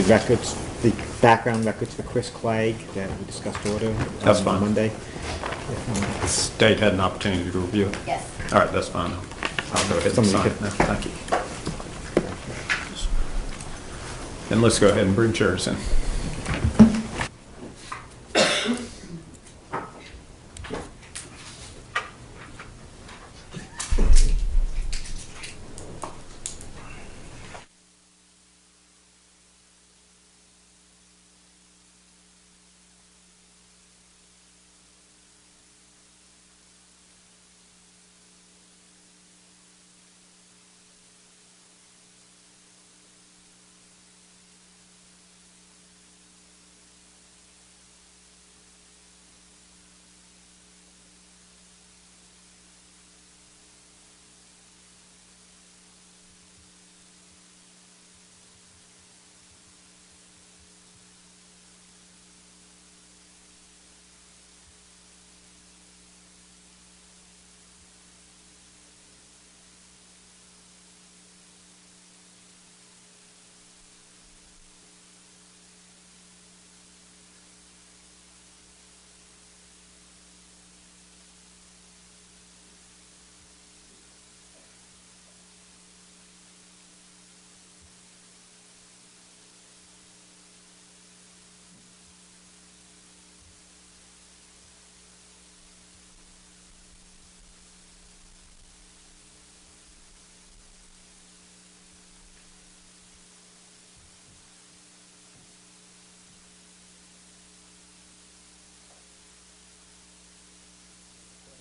the records, the background records for Chris Clegg that we discussed order That's on fine. Monday. The state had an opportunity to review it. Yes. All right, that's fine. I'll go ahead and Somebody sign could- it now. Thank you. And let's go ahead and bring chairs in.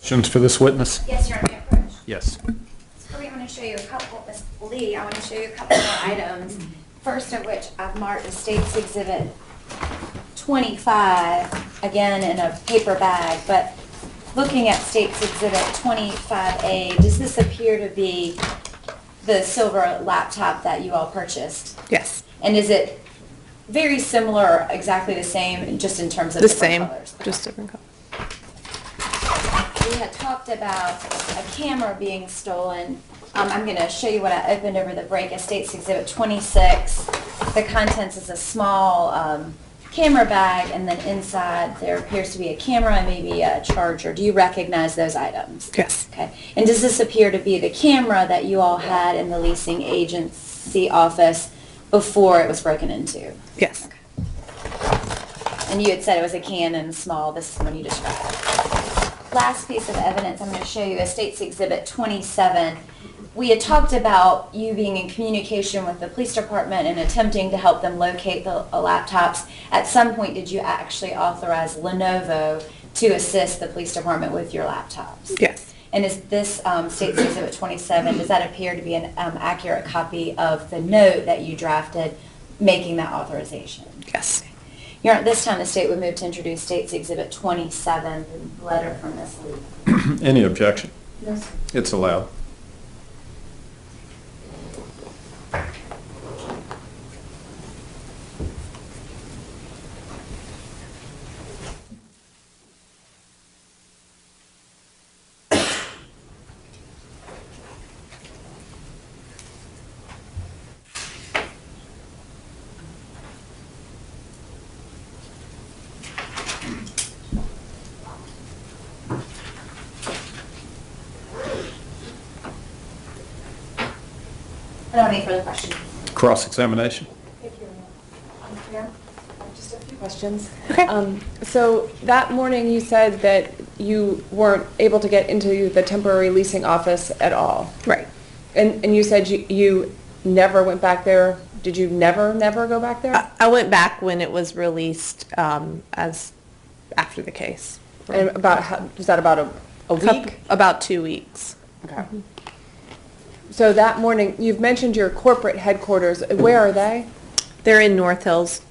Questions for this witness? Yes, Your Honor, may I approach? Yes. So I'm going to show you a couple, Ms. Lee, I want to show you a couple more items. First of which I've marked as State's Exhibit 25, again in a paper bag, but looking at State's Exhibit 25A, does this appear to be the silver laptop that you all purchased? Yes. And is it very similar, exactly the same, just in terms of The different same, colors? just different colors. We had talked about a camera being stolen. I'm going to show you what I opened over the break as State's Exhibit 26. The contents is a small camera bag, and then inside there appears to be a camera and maybe a charger. Do you recognize those items? Yes. Okay. And does this appear to be the camera that you all had in the leasing agency office before it was broken into? Yes. And you had said it was a Canon small. This is the one you described. Last piece of evidence I'm going to show you is State's Exhibit 27. We had talked about you being in communication with the police department and attempting to help them locate the laptops. At some point, did you actually authorize Lenovo to assist the police department with your laptops? Yes. And is this State's Exhibit 27, does that appear to be an accurate copy of the note that you drafted making that authorization? Yes. Your Honor, this time the state would move to introduce State's Exhibit 27, the letter from Ms. Lee. Any objection? No, sir. It's allowed. I don't have any further questions. Cross-examination? Just a few questions. Okay. So that morning you said that you weren't able to get into the temporary leasing office at all. Right. And you said you never went back there. Did you never go back there? I went back when it was released as after the case. And was that about a week? About 2 weeks. Okay. So that morning, you've mentioned your corporate headquarters. Where are they? They're in North Hills,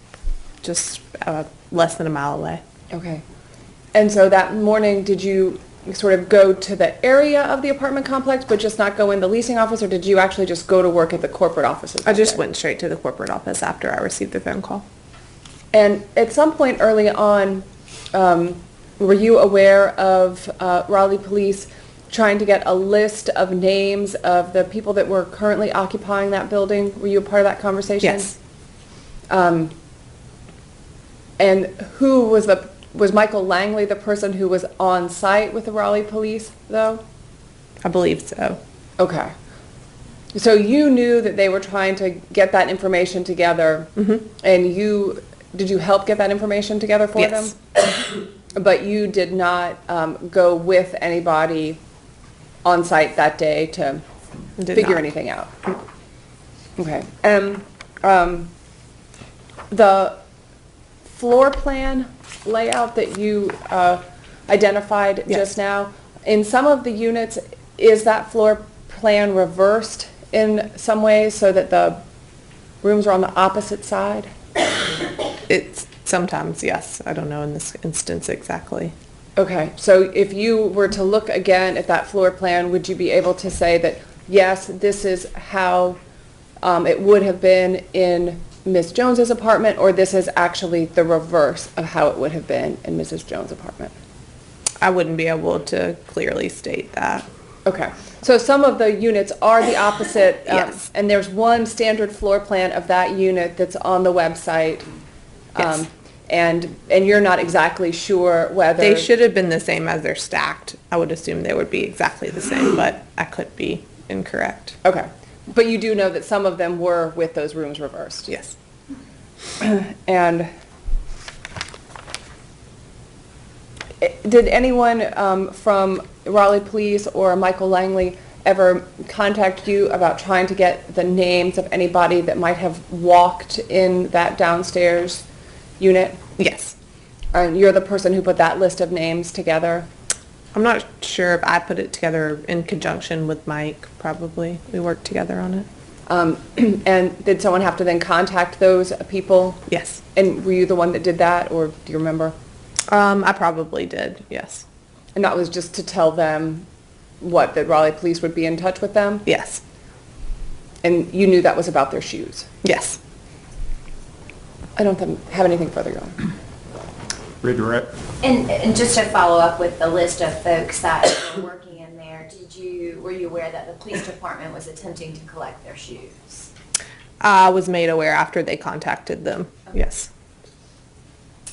just less than a mile away. Okay. And so that morning, did you sort of go to the area of the apartment complex, but just not go in the leasing office, or did you actually just go to work at the corporate offices? I just went straight to the corporate office after I received the phone call. And at some point early on, were you aware of Raleigh Police trying to get a list of names of the people that were currently occupying that building? Were you a part of that conversation? Yes. And who was Michael Langley the person who was on site with the Raleigh police, though? I believe so. Okay. So you knew that they were trying to get that information together, and did you help get that information together for Yes. them? But you did not go with anybody on site that day to figure not. anything out? Okay. The floor plan layout that you identified Yes. just now, in some of the units, is that floor plan reversed in some ways so that the rooms are on the opposite side? It's sometimes, yes. I don't know in this instance exactly. Okay, so if you were to look again at that floor plan, would you be able to say that, yes, this is how it would have been in Ms. Jones's apartment, or this is actually the reverse of how it would have been in Mrs. Jones' apartment? I wouldn't be able to clearly state that. Okay, so some of the units are the opposite, Yes. and there's one standard floor plan of that unit that's on the website. Yes. And you're not exactly sure whether... They should have been the same as they're stacked. I would assume they would be exactly the same, but I could be incorrect. Okay, but you do know that some of them were with those rooms reversed? Yes. And did anyone from Raleigh Police or Michael Langley ever contact you about trying to get the names of anybody that might have walked in that downstairs unit? Yes. And you're the person who put that list of names together? I'm not sure if I put it together in conjunction with Mike, probably. We worked together on it. And did someone have to then contact those people? Yes. And were you the one that did that, or do you remember? I probably did, yes. And that was just to tell them what, that Raleigh Police would be in touch with them? Yes. And you knew that was about their shoes? Yes. I don't have anything further going. Redirect. And just to follow up with the list of folks that were working in there, were you aware that the police department was attempting to collect their shoes? I was made aware after they contacted them, Okay. yes.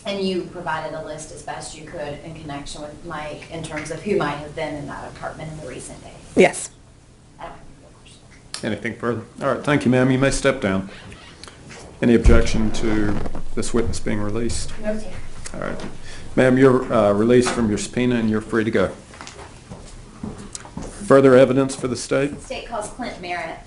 And you provided a list as best you could in connection with Mike in terms of who might have been in that apartment in the recent days? Yes. I don't have any more questions. Anything further? All right, thank you, ma'am. You may step down. Any objection to this witness being released? No, sir. All right. Ma'am, you're released from your subpoena and you're free to go. Further evidence for the state? State calls Clint Merritt.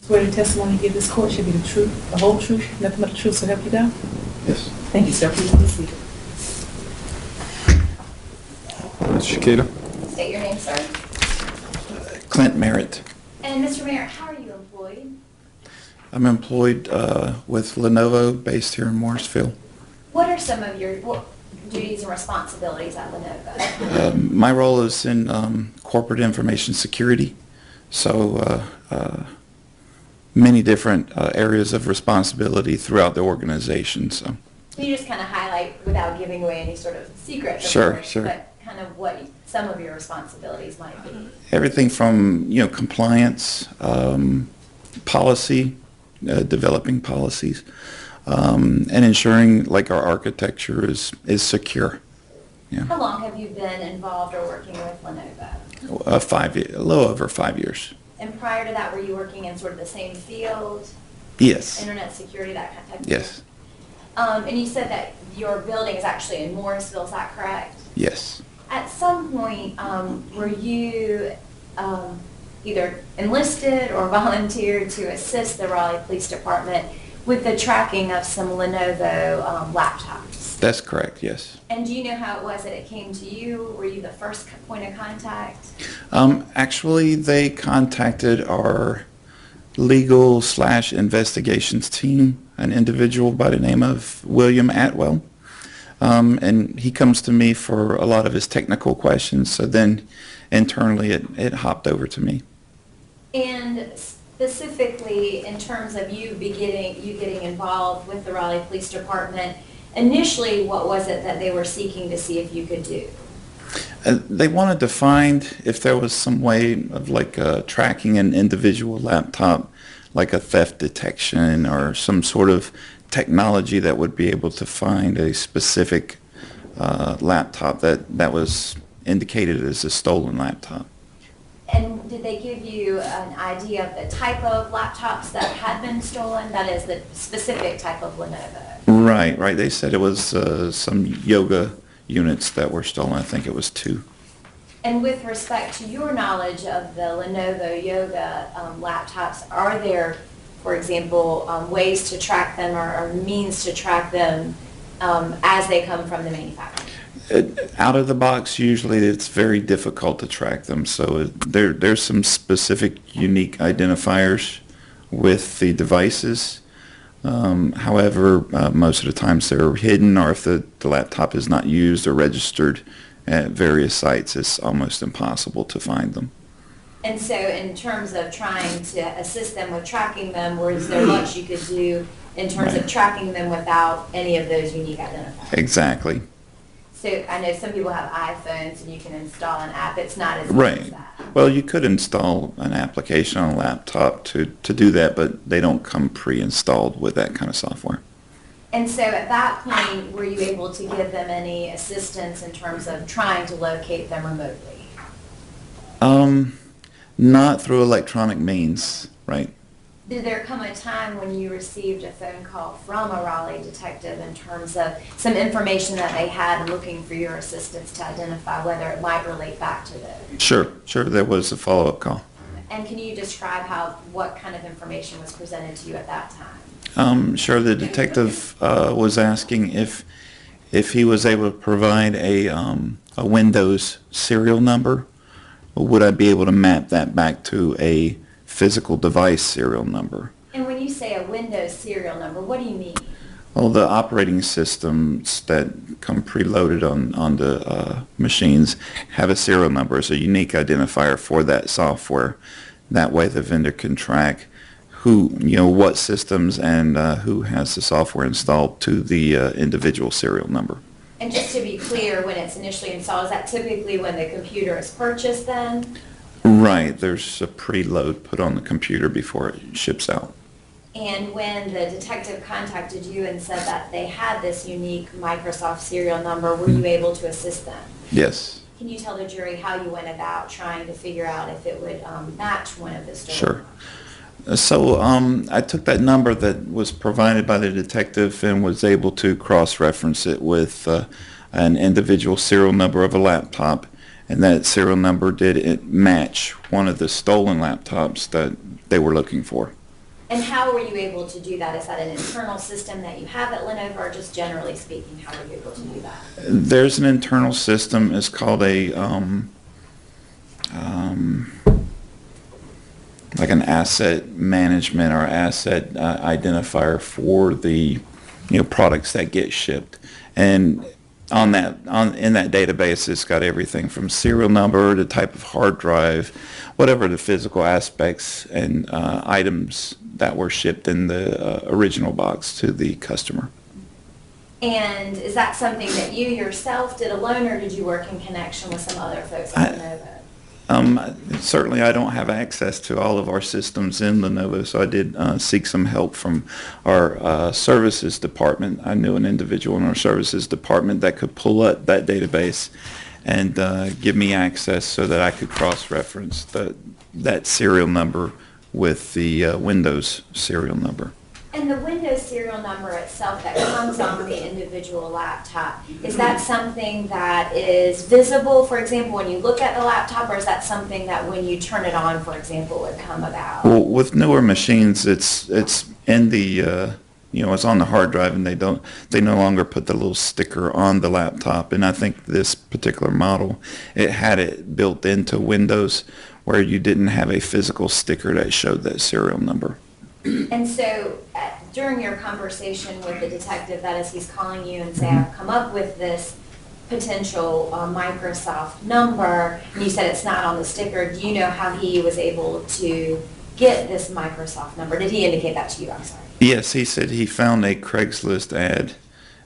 Swear the testimony you give this court should be the truth, the whole truth, nothing but the truth, so help you God? Yes. Thank you, sir. Please be seated. Ms. Shakita? State your name, sir. Clint Merritt. And Mr. Merritt, how are you employed? I'm employed with Lenovo, based here in Morrisville. What are some of your duties and responsibilities at Lenovo? My role is in corporate information security, so many different areas of responsibility throughout the organization. So. Can you just kind of highlight, without giving away any sort of secret, Sure, sure. but kind of what some of your responsibilities might be? Everything from compliance, policy, developing policies, and ensuring like our architecture is secure. Yeah. How long have you been involved or working with Lenovo? 5 years, a little over 5 years. And prior to that, were you working in sort of the same field? Yes. Internet security, that kind of type of Yes. thing? And you said that your building is actually in Morrisville, is that correct? Yes. At some point, were you either enlisted or volunteered to assist the Raleigh Police Department with the tracking of some Lenovo laptops. That's correct, yes. And do you know how it was that it came to you? Were you the first point of contact? Actually, they contacted our legal/investigations team, an individual by the name of William Atwell. And he comes to me for a lot of his technical questions, so then internally it hopped over to me. And specifically in terms of you getting involved with the Raleigh Police Department, initially what was it that they were seeking to see if you could do? They wanted to find if there was some way of tracking an individual laptop, like a theft detection or some sort of technology that would be able to find a specific laptop that was indicated as a stolen laptop. And did they give you an idea of the type of laptops that had been stolen? That is the specific type of Lenovo. Right. They said it was some yoga units that were stolen. I think it was 2. And with respect to your knowledge of the Lenovo Yoga laptops, are there, for example, ways to track them or means to track them as they come from the manufacturer? Out of the box, usually it's very difficult to track them. So there's some specific unique identifiers with the devices. However, most of the times they're hidden, or if the laptop is not used or registered at various sites, it's almost impossible to find them. And so in terms of trying to assist them with tracking them, was there much you could do in terms of tracking them without any of those unique identifiers? Exactly. So I know some people have iPhones and you can install an app. It's not as easy as that. Well, you could install an application on a laptop to do that, but they don't come pre-installed with that kind of software. And so at that point, were you able to give them any assistance in terms of trying to locate them remotely? Not through electronic means, right? Did there come a time when you received a phone call from a Raleigh detective in terms of some information that they had looking for your assistance to identify whether it might relate back to those? Sure, there was a follow-up call. And can you describe what kind of information was presented to you at that time? Sure, the detective was asking if he was able to provide a Windows serial number. Would I be able to map that back to a physical device serial number? And when you say a Windows serial number, what do you mean? Well, the operating systems that come preloaded on the machines have a serial number. It's a unique identifier for that software. That way the vendor can track what systems and who has the software installed to the individual serial number. And just to be clear, when it's initially installed, is that typically when the computer is purchased then? Right. There's a preload put on the computer before it ships out. And when the detective contacted you and said that they had this unique Microsoft serial number, were you able to assist them? Yes. Can you tell the jury how you went about trying to figure out if it would match one of the stolen Sure. So I took that number that was provided by the detective and was able to cross-reference it with an individual serial number of a laptop, and that serial number did match one of the stolen laptops that they were looking for. And how were you able to do that? Is that an internal system that you have at Lenovo, or just generally speaking, how were you able to do that? There's an internal system. It's called a like an asset management or asset identifier for the products that get shipped, and in that database it's got everything from serial number to type of hard drive, whatever the physical aspects and items that were shipped in the original box to the customer. And is that something that you yourself did alone, or did you work in connection with some other folks at Lenovo? Certainly I don't have access to all of our systems in Lenovo, so I did seek some help from our services department. I knew an individual in our services department that could pull up that database and give me access so that I could cross-reference that serial number with the Windows serial number. And the Windows serial number itself that comes on the individual laptop, is that something that is visible, for example, when you look at the laptop, or is that something that when you turn it on, for example, would come about? Well, with newer machines, it's in the it's on the hard drive, and they no longer put the little sticker on the laptop. And I think this particular model, it had it built into Windows where you didn't have a physical sticker that showed that serial number. And so during your conversation with the detective, that is, he's calling you and saying, I've come up with this potential Microsoft number, and you said it's not on the sticker. Do you know how he was able to get this Microsoft number? Did he indicate that to you? I'm sorry. Yes, he said he found a Craigslist ad,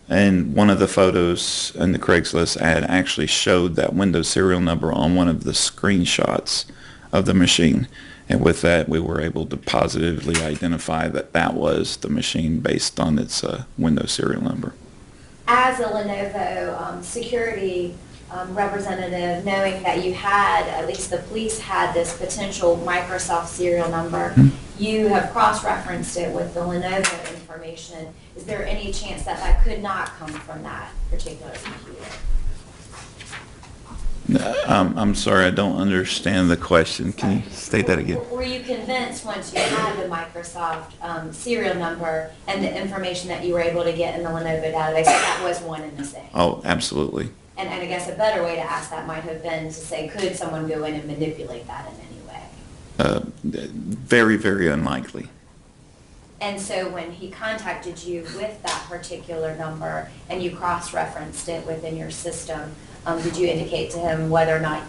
and one of the photos in the Craigslist ad actually showed that Windows serial number on one of the screenshots of the machine. And with that, we were able to positively identify that that was the machine based on its Windows serial number. As a Lenovo security representative, knowing that you had, at least the police had this potential Microsoft serial number, you have cross-referenced it with the Lenovo information. Is there any chance that that could not come from that particular computer? I'm sorry, I don't understand the question. Can you state that again? Were you convinced once you had the Microsoft serial number and the information that you were able to get in the Lenovo database, that was one and the same? Oh, absolutely. And I guess a better way to ask that might have been to say, could someone go in and manipulate that in any way? Very, very unlikely. And so when he contacted you with that particular number and you cross-referenced it within your system, did you indicate to him whether or not,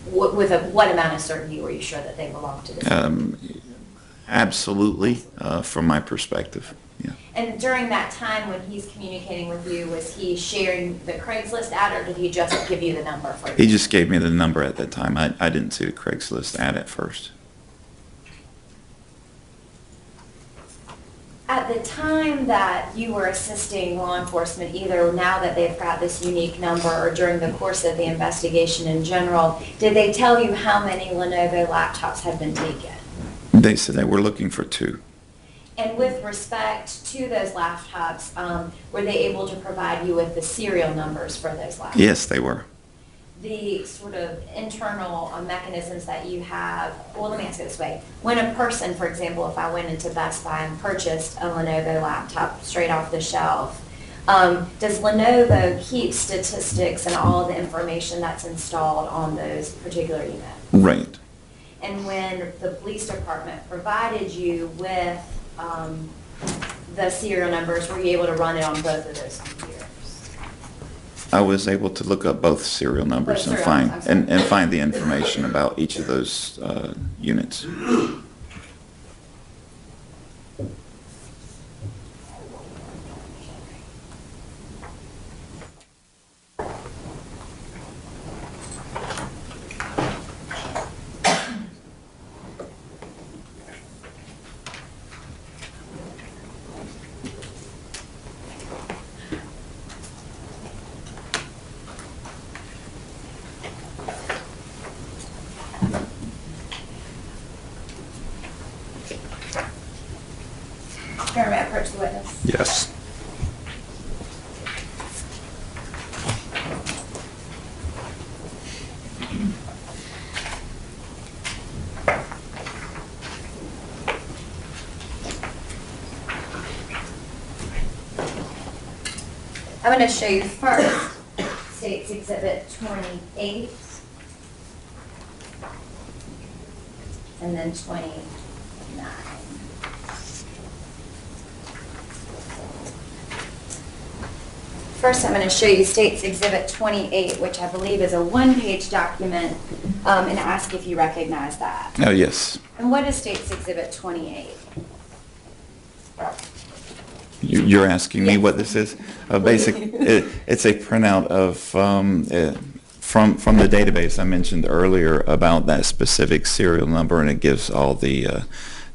what amount of certainty were you sure that they belonged to this? Absolutely, from my perspective. Yeah. And during that time when he's communicating with you, was he sharing the Craigslist ad, or did he just give you the number for you? He just gave me the number at that time. I didn't see the Craigslist ad at first. At the time that you were assisting law enforcement, either now that they've got this unique number or during the course of the investigation in general, did they tell you how many Lenovo laptops had been taken? They said they were looking for 2. And with respect to those laptops, were they able to provide you with the serial numbers for those laptops? Yes, they were. The sort of internal mechanisms that you have, well, let me ask it this way. When a person, for example, if I went into Best Buy and purchased a Lenovo laptop straight off the shelf, does Lenovo keep statistics and all of the information that's installed on those particular units? Right. And when the police department provided you with the serial numbers, were you able to run it on both of those computers? I was able to look up both serial numbers and find the information about each of those units. May I approach the witness? Yes. I'm going to show you first State's Exhibit 28 and then 29. First, I'm going to show you State's Exhibit 28, which I believe is a one-page document, and ask if you recognize that. Oh, yes. And what is State's Exhibit 28? You're asking me Yes. what this is? It's a printout of from the database I mentioned earlier about that specific serial number, and it gives all the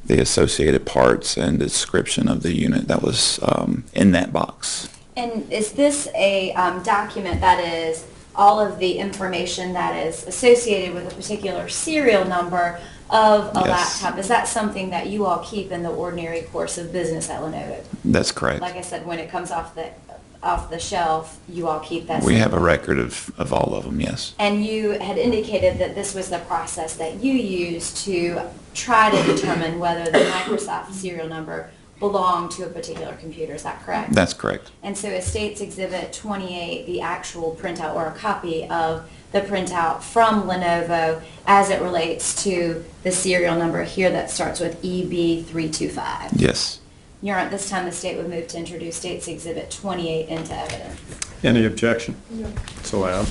associated parts and description of the unit that was in that box. And is this a document that is all of the information that is associated with a particular serial number of a Yes. laptop? Is that something that you all keep in the ordinary course of business at Lenovo? That's correct. Like I said, when it comes off the shelf, you all keep that. We have a record of all of them, yes. And you had indicated that this was the process that you used to try to determine whether the Microsoft serial number belong to a particular computer, is that correct? That's correct. And so is States Exhibit 28 the actual printout or a copy of the printout from Lenovo as it relates to the serial number here that starts with EB325? Yes. Your Honor, at this time the state would move to introduce States Exhibit 28 into evidence. Any objection? It's allowed.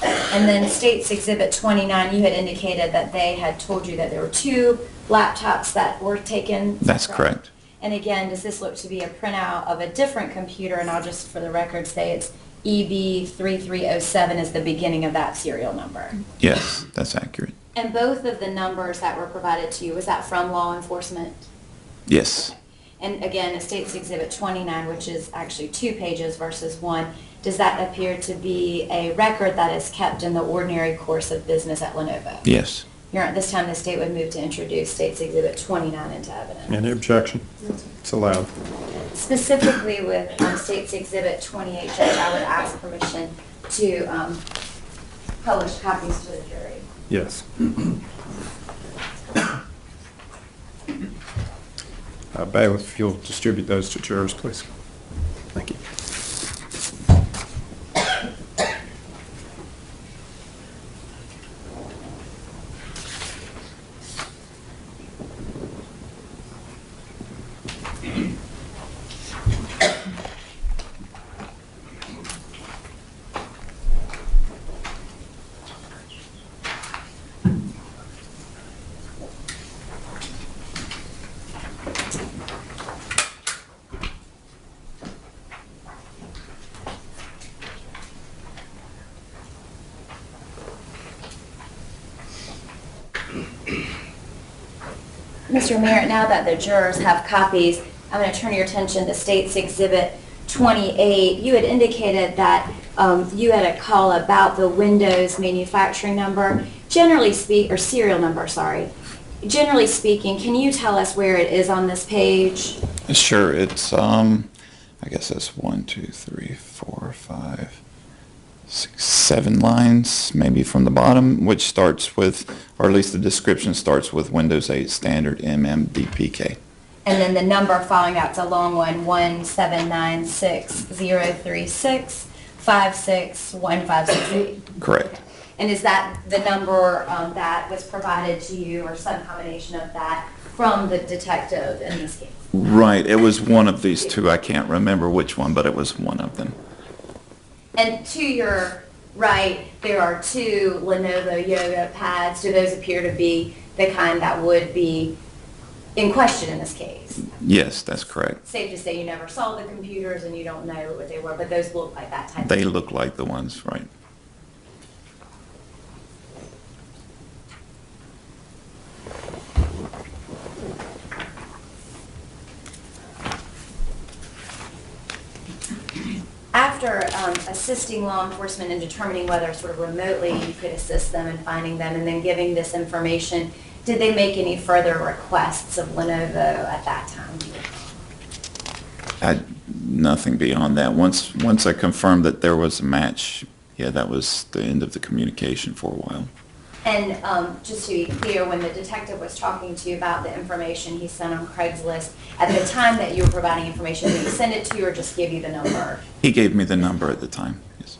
And then States Exhibit 29, you had indicated that they had told you that there were 2 laptops that were taken. That's correct. And again, does this look to be a printout of a different computer? And I'll just, for the record, say it's EB3307 is the beginning of that serial number. Yes, that's accurate. And both of the numbers that were provided to you, was that from law enforcement? Yes. And again, States Exhibit 29, which is actually 2 pages versus 1, does that appear to be a record that is kept in the ordinary course of business at Lenovo? Yes. Your Honor, at this time the state would move to introduce States Exhibit 29 into evidence. Any objection? It's allowed. Specifically with States Exhibit 28, Judge, I would ask permission to publish copies to the jury. Yes. Bailiff, if you'll distribute those to jurors, please. Thank you. Mr. Merritt, now that the jurors have copies, I'm going to turn your attention to States Exhibit 28. You had indicated that you had a call about the Windows manufacturing number. Serial number, sorry. Generally speaking, can you tell us where it is on this page? Sure. It's I guess that's 1, 2, 3, 4, 5, 6, 7 lines, maybe from the bottom, which starts with, or at least the description starts with Windows 8 Standard MMDPK. And then the number following that's a long one, 1796036561568. Correct. And is that the number that was provided to you, or some combination of that, from the detective in this case? Right. It was one of these 2. I can't remember which one, but it was one of them. And to your right, there are 2 Lenovo Yoga pads. Do those appear to be the kind that would be in question in this case? Yes, that's correct. Safe to say you never saw the computers and you don't know what they were, but those look like that type. They look like the ones, right? After assisting law enforcement in determining whether sort of remotely you could assist them in finding them and then giving this information, did they make any further requests of Lenovo at that time? Nothing beyond that. Once I confirmed that there was a match, yeah, that was the end of the communication for a while. And just to be clear, when the detective was talking to you about the information he sent on Craigslist, at the time that you were providing information, did he send it to you or just give you the number? He gave me the number at the time, yes.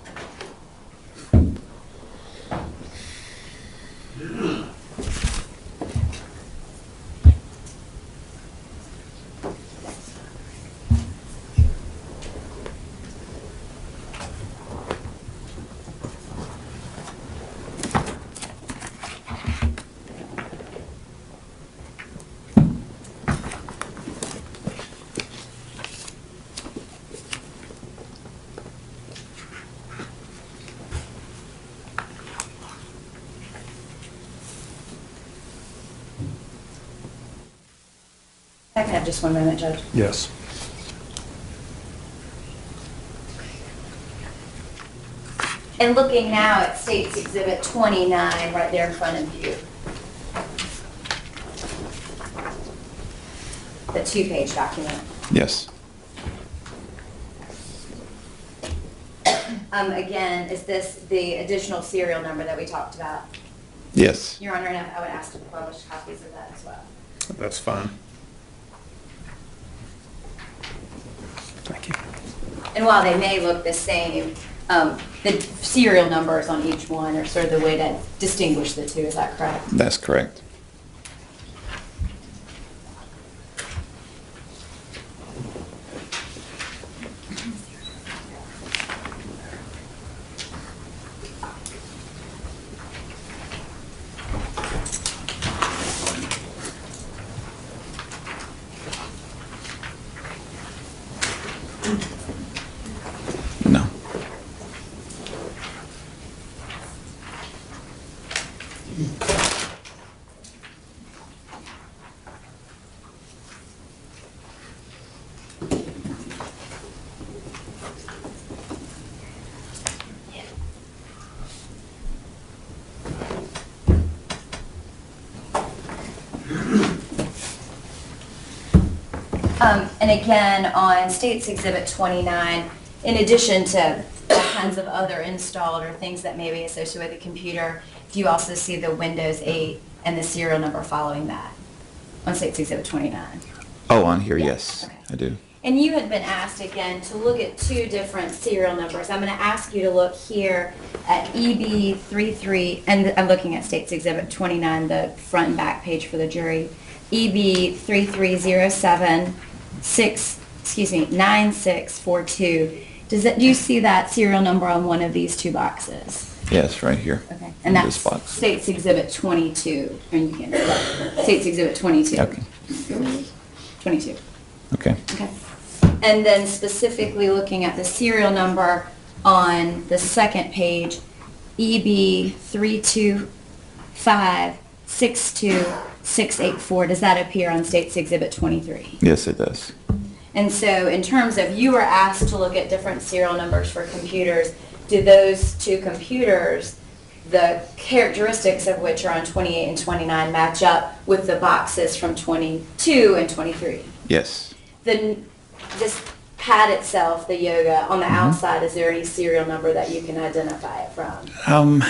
I can have just 1 moment, Judge. Yes. And looking now at States Exhibit 29, right there in front of you. The 2-page document. Yes. Again, is this the additional serial number that we talked about? Yes. Your Honor, and I would ask to publish copies of that as well. That's fine. Thank you. And while they may look the same, the serial numbers on each one are sort of the way to distinguish the two. Is that correct? That's correct. No. And again, on States Exhibit 29, in addition to all kinds of other installed or things that may be associated with the computer, do you also see the Windows 8 and the serial number following that on States Exhibit 29? Oh, on here, yes, Okay. I do. And you had been asked again to look at two different serial numbers. I'm going to ask you to look here at EB33, and I'm looking at States Exhibit 29, the front and back page for the jury. EB3307 9642. Do you see that serial number on one of these two boxes? Yes, right here. Okay. In And that's this box. States Exhibit 22. And you can States Exhibit 22. Okay. 22. Okay. Okay. And then specifically looking at the serial number on the second page, EB32562684. Does that appear on States Exhibit 23? Yes, it does. And so in terms of you were asked to look at different serial numbers for computers, do those two computers, the characteristics of which are on 28 and 29, match up with the boxes from 22 and 23? Yes. Then this pad itself, the yoga, on the outside, is there any serial number that you can identify it from?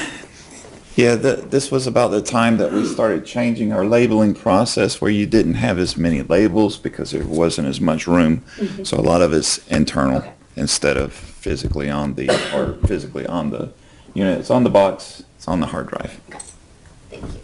Yeah, this was about the time that we started changing our labeling process where you didn't have as many labels because there wasn't as much room. So a lot of it's internal instead of physically on the unit. It's on the box, it's on the hard drive. Okay. Thank you.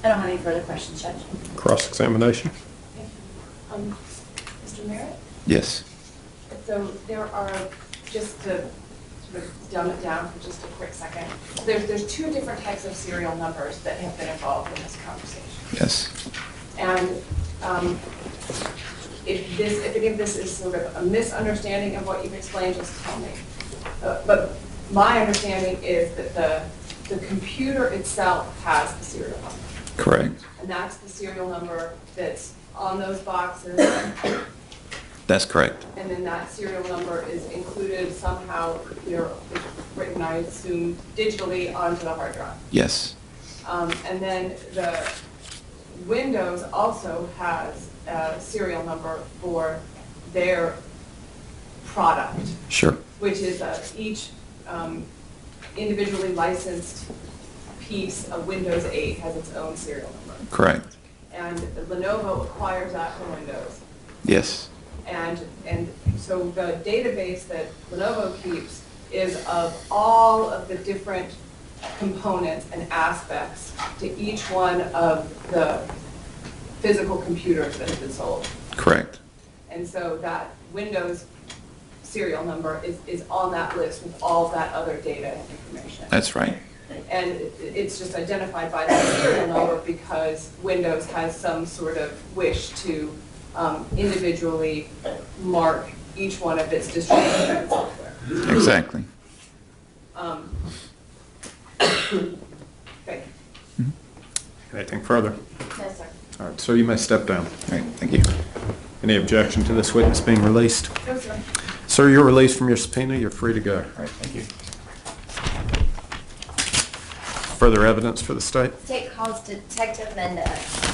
I don't have any further questions, Judge. Cross-examination. Mr. Merritt? Yes. So there are, just to sort of dumb it down for just a quick second, there's two different types of serial numbers that have been involved in this conversation. Yes. And if any of this is sort of a misunderstanding of what you've explained, just tell me. But my understanding is that the computer itself has the serial number. Correct. And that's the serial number that's on those boxes. That's correct. And then that serial number is included somehow, either written, I assume, digitally onto the hard drive. Yes. And then the Windows also has a serial number for their product, Sure. which is each individually licensed piece of Windows 8 has its own serial number. Correct. And Lenovo acquires that from Windows. Yes. And so the database that Lenovo keeps is of all of the different components and aspects to each one of the physical computers that have been sold. Correct. And so that Windows serial number is on that list with all of that other data and information. That's right. And it's just identified by that serial number because Windows has some sort of wish to individually mark each one of its distributed software. Exactly. Great. Anything further? No, sir. All right, sir, you may step down. All right, thank you. Any objection to this witness being released? No, sir. Sir, you're released from your subpoena. You're free to go. All right, thank you. Further evidence for the state? State calls Detective Mendez.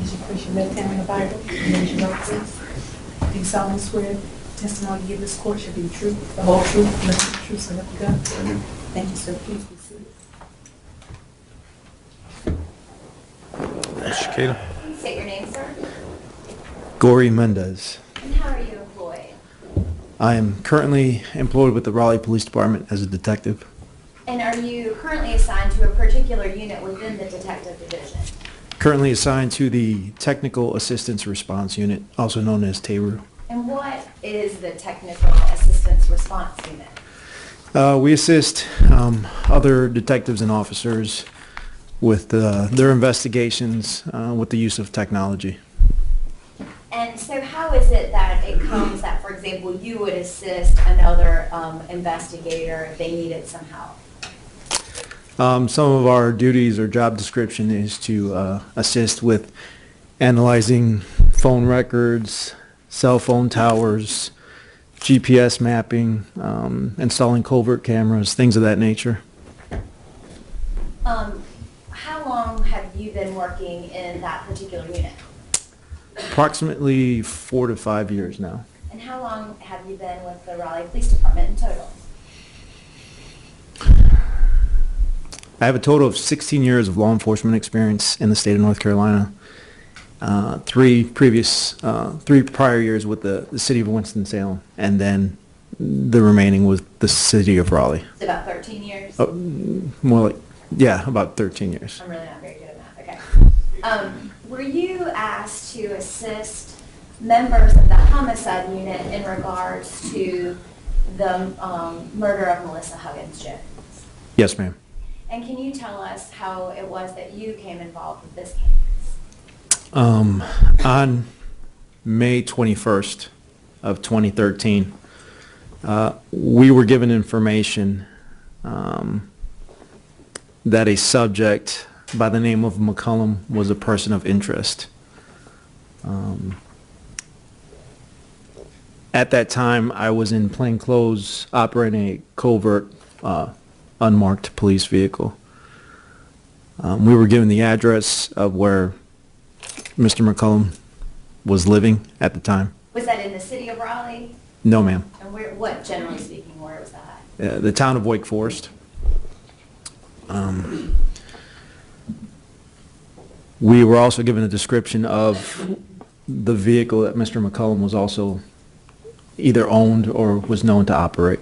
Raise your place your left hand on the Bible, and raise your right, please. Do you solemnly swear testimony you give this court shall be the truth, the whole truth, and nothing but the truth, so help you God? I do. Thank you, sir. Please be seated. Shakita. State your name, sir. Gory Mendez. And how are you employed? I am currently employed with the Raleigh Police Department as a detective. And are you currently assigned to a particular unit within the detective division? Currently assigned to the Technical Assistance Response Unit, also known as TARU. And what is the Technical Assistance Response Unit? We assist other detectives and officers with their investigations with the use of technology. And so how is it that it comes that, for example, you would assist another investigator if they needed some help? Some of our duties or job description is to assist with analyzing phone records, cell phone towers, GPS mapping, installing covert cameras, things of that nature. How long have you been working in that particular unit? Approximately 4 to 5 years now. And how long have you been with the Raleigh Police Department in total? I have a total of 16 years of law enforcement experience in the state of North Carolina. 3 prior years with the city of Winston-Salem, and then the remaining with the city of Raleigh. It's about 13 years? More like, yeah, about 13 years. I'm really not very good at math. Okay. Were you asked to assist members of the homicide unit in regards to the murder of Melissa Huggins-Jones? Yes, ma'am. And can you tell us how it was that you came involved with this case? On May 21st of 2013, we were given information that a subject by the name of McCullum was a person of interest. At that time, I was in plain clothes operating a covert, unmarked police vehicle. We were given the address of where Mr. McCullum was living at the time. Was that in the city of Raleigh? No, ma'am. And what, generally speaking, where was that? The town of Wake Forest. We were also given a description of the vehicle that Mr. McCullum was also either owned or was known to operate.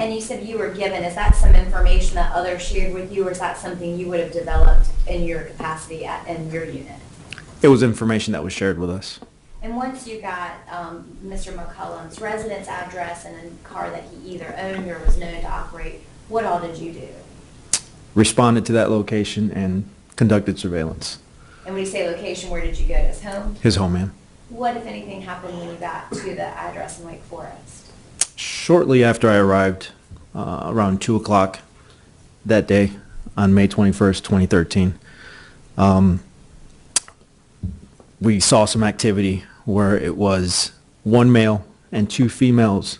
And you said you were given, is that some information that others shared with you, or is that something you would have developed in your capacity in your unit? It was information that was shared with us. And once you got Mr. McCullum's residence address and a car that he either owned or was known to operate, what all did you do? Responded to that location and conducted surveillance. And when you say location, where did you go? To his home? His home, ma'am. What, if anything, happened when you got to the address in Wake Forest? Shortly after I arrived, around 2 o'clock that day on May 21st, 2013, we saw some activity where it was one male and 2 females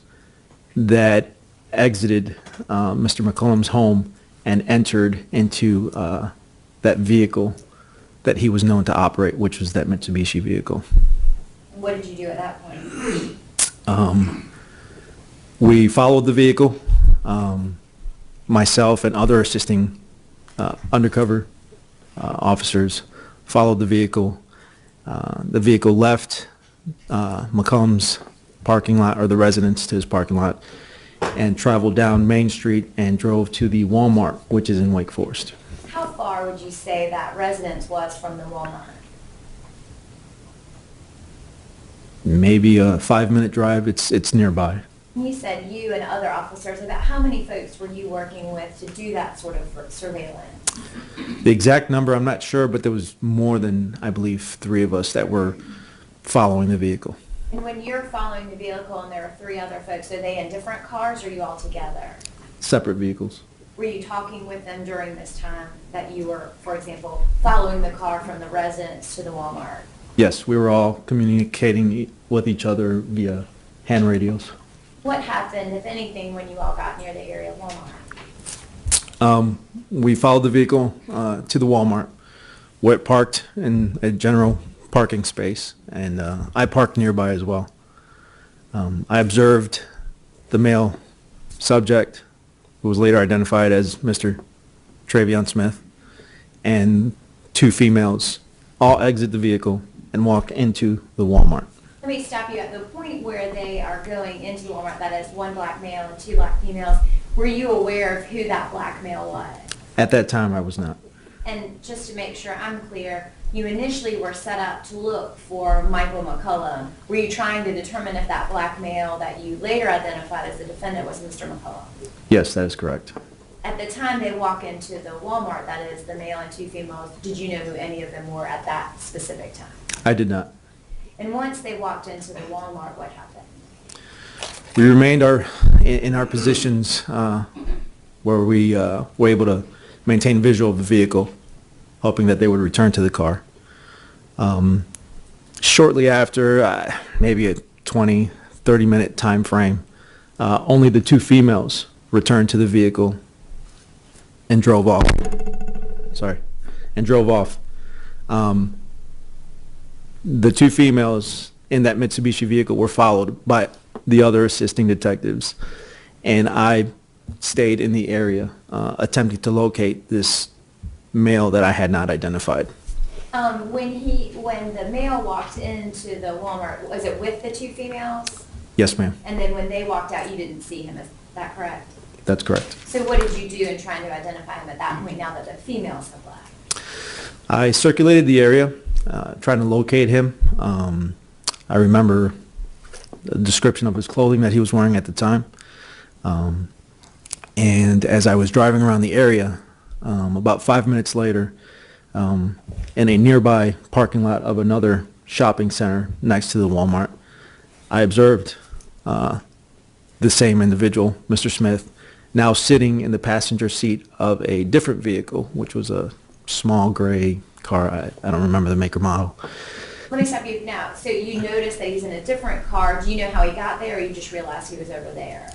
that exited Mr. McCollum's home and entered into that vehicle that he was known to operate, which was that Mitsubishi vehicle. What did you do at that point? We followed the vehicle. Myself and other assisting undercover officers followed the vehicle. The vehicle left McCollum's parking lot, or the residence to his parking lot, and traveled down Main Street and drove to the Walmart, which is in Wake Forest. How far would you say that residence was from the Walmart? Maybe a 5-minute drive. It's nearby. You said you and other officers, about how many folks were you working with to do that sort of surveillance? The exact number I'm not sure, but there was more than, I believe, 3 of us that were following the vehicle. And when you're following the vehicle and there are 3 other folks, are they in different cars or are you all together? Separate vehicles. Were you talking with them during this time that you were, for example, following the car from the residence to the Walmart? Yes, we were all communicating with each other via hand radios. What happened, if anything, when you all got near the area of Walmart? We followed the vehicle to the Walmart, where it parked in a general parking space, and I parked nearby as well. I observed the male subject, who was later identified as Mr. Travion Smith, and 2 females all exit the vehicle and walk into the Walmart. Let me stop you at the point where they are going into the Walmart, that is 1 black male and 2 black females. Were you aware of who that black male was? At that time, I was not. And just to make sure I'm clear, you initially were set up to look for Michael McCollum. Were you trying to determine if that black male that you later identified as the defendant was Mr. McCollum? Yes, that is correct. At the time they walk into the Walmart, that is the male and 2 females, did you know who any of them were at that specific time? I did not. And once they walked into the Walmart, what happened? We remained in our positions where we were able to maintain visual of the vehicle, hoping that they would return to the car. Shortly after, maybe a 20, 30-minute time frame, only the 2 females returned to the vehicle and drove off. The 2 females in that Mitsubishi vehicle were followed by the other assisting detectives, and I stayed in the area attempting to locate this male that I had not identified. When the male walked into the Walmart, was it with the 2 females? Yes, ma'am. And then when they walked out, you didn't see him, is that correct? That's correct. So what did you do in trying to identify him at that point, now that the females have left? I circulated the area, trying to locate him. I remember the description of his clothing that he was wearing at the time. And as I was driving around the area, about 5 minutes later, in a nearby parking lot of another shopping center next to the Walmart, I observed the same individual, Mr. Smith, now sitting in the passenger seat of a different vehicle, which was a small gray car. I don't remember the make or model. Let me stop you now. So you noticed that he's in a different car. Do you know how he got there, or you just realized he was over there?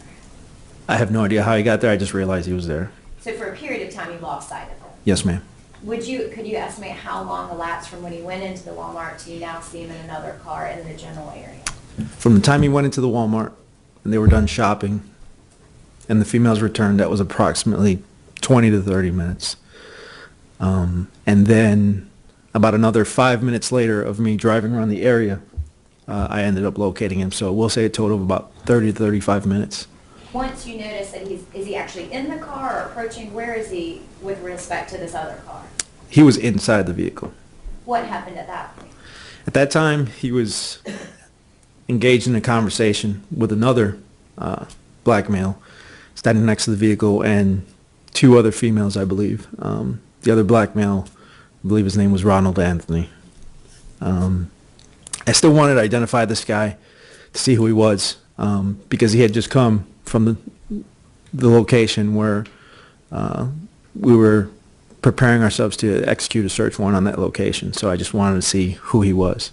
I have no idea how he got there. I just realized he was there. So for a period of time, you lost sight of him. Yes, ma'am. Could you estimate how long elapsed from when he went into the Walmart to you now see him in another car in the general area? From the time he went into the Walmart and they were done shopping and the females returned, that was approximately 20 to 30 minutes. And then about another 5 minutes later of me driving around the area, I ended up locating him. So we'll say a total of about 30 to 35 minutes. Once you notice that is he actually in the car or approaching, where is he with respect to this other car? He was inside the vehicle. What happened at that point? At that time, he was engaged in a conversation with another black male standing next to the vehicle and 2 other females, I believe. The other black male, I believe his name was Ronald Anthony. I still wanted to identify this guy to see who he was because he had just come from the location where we were preparing ourselves to execute a search warrant on that location. So I just wanted to see who he was.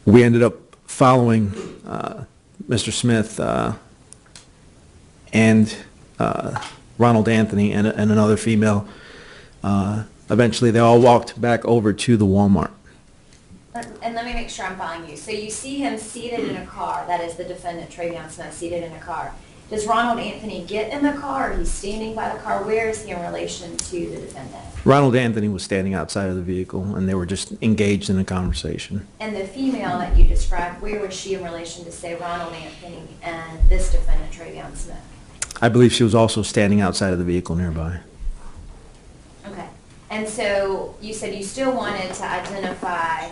We ended up following Mr. Smith and Ronald Anthony and another female, eventually they all walked back over to the Walmart. And let me make sure I'm following you. So you see him seated in a car, that is the defendant, Travion Smith, seated in a car. Does Ronald Anthony get in the car, or he's standing by the car? Where is he in relation to the defendant? Ronald Anthony was standing outside of the vehicle, and they were just engaged in a conversation. And the female that you described, where was she in relation to, say, Ronald Anthony and this defendant, Travion Smith? I believe she was also standing outside of the vehicle nearby. Okay. And so you said you still wanted to identify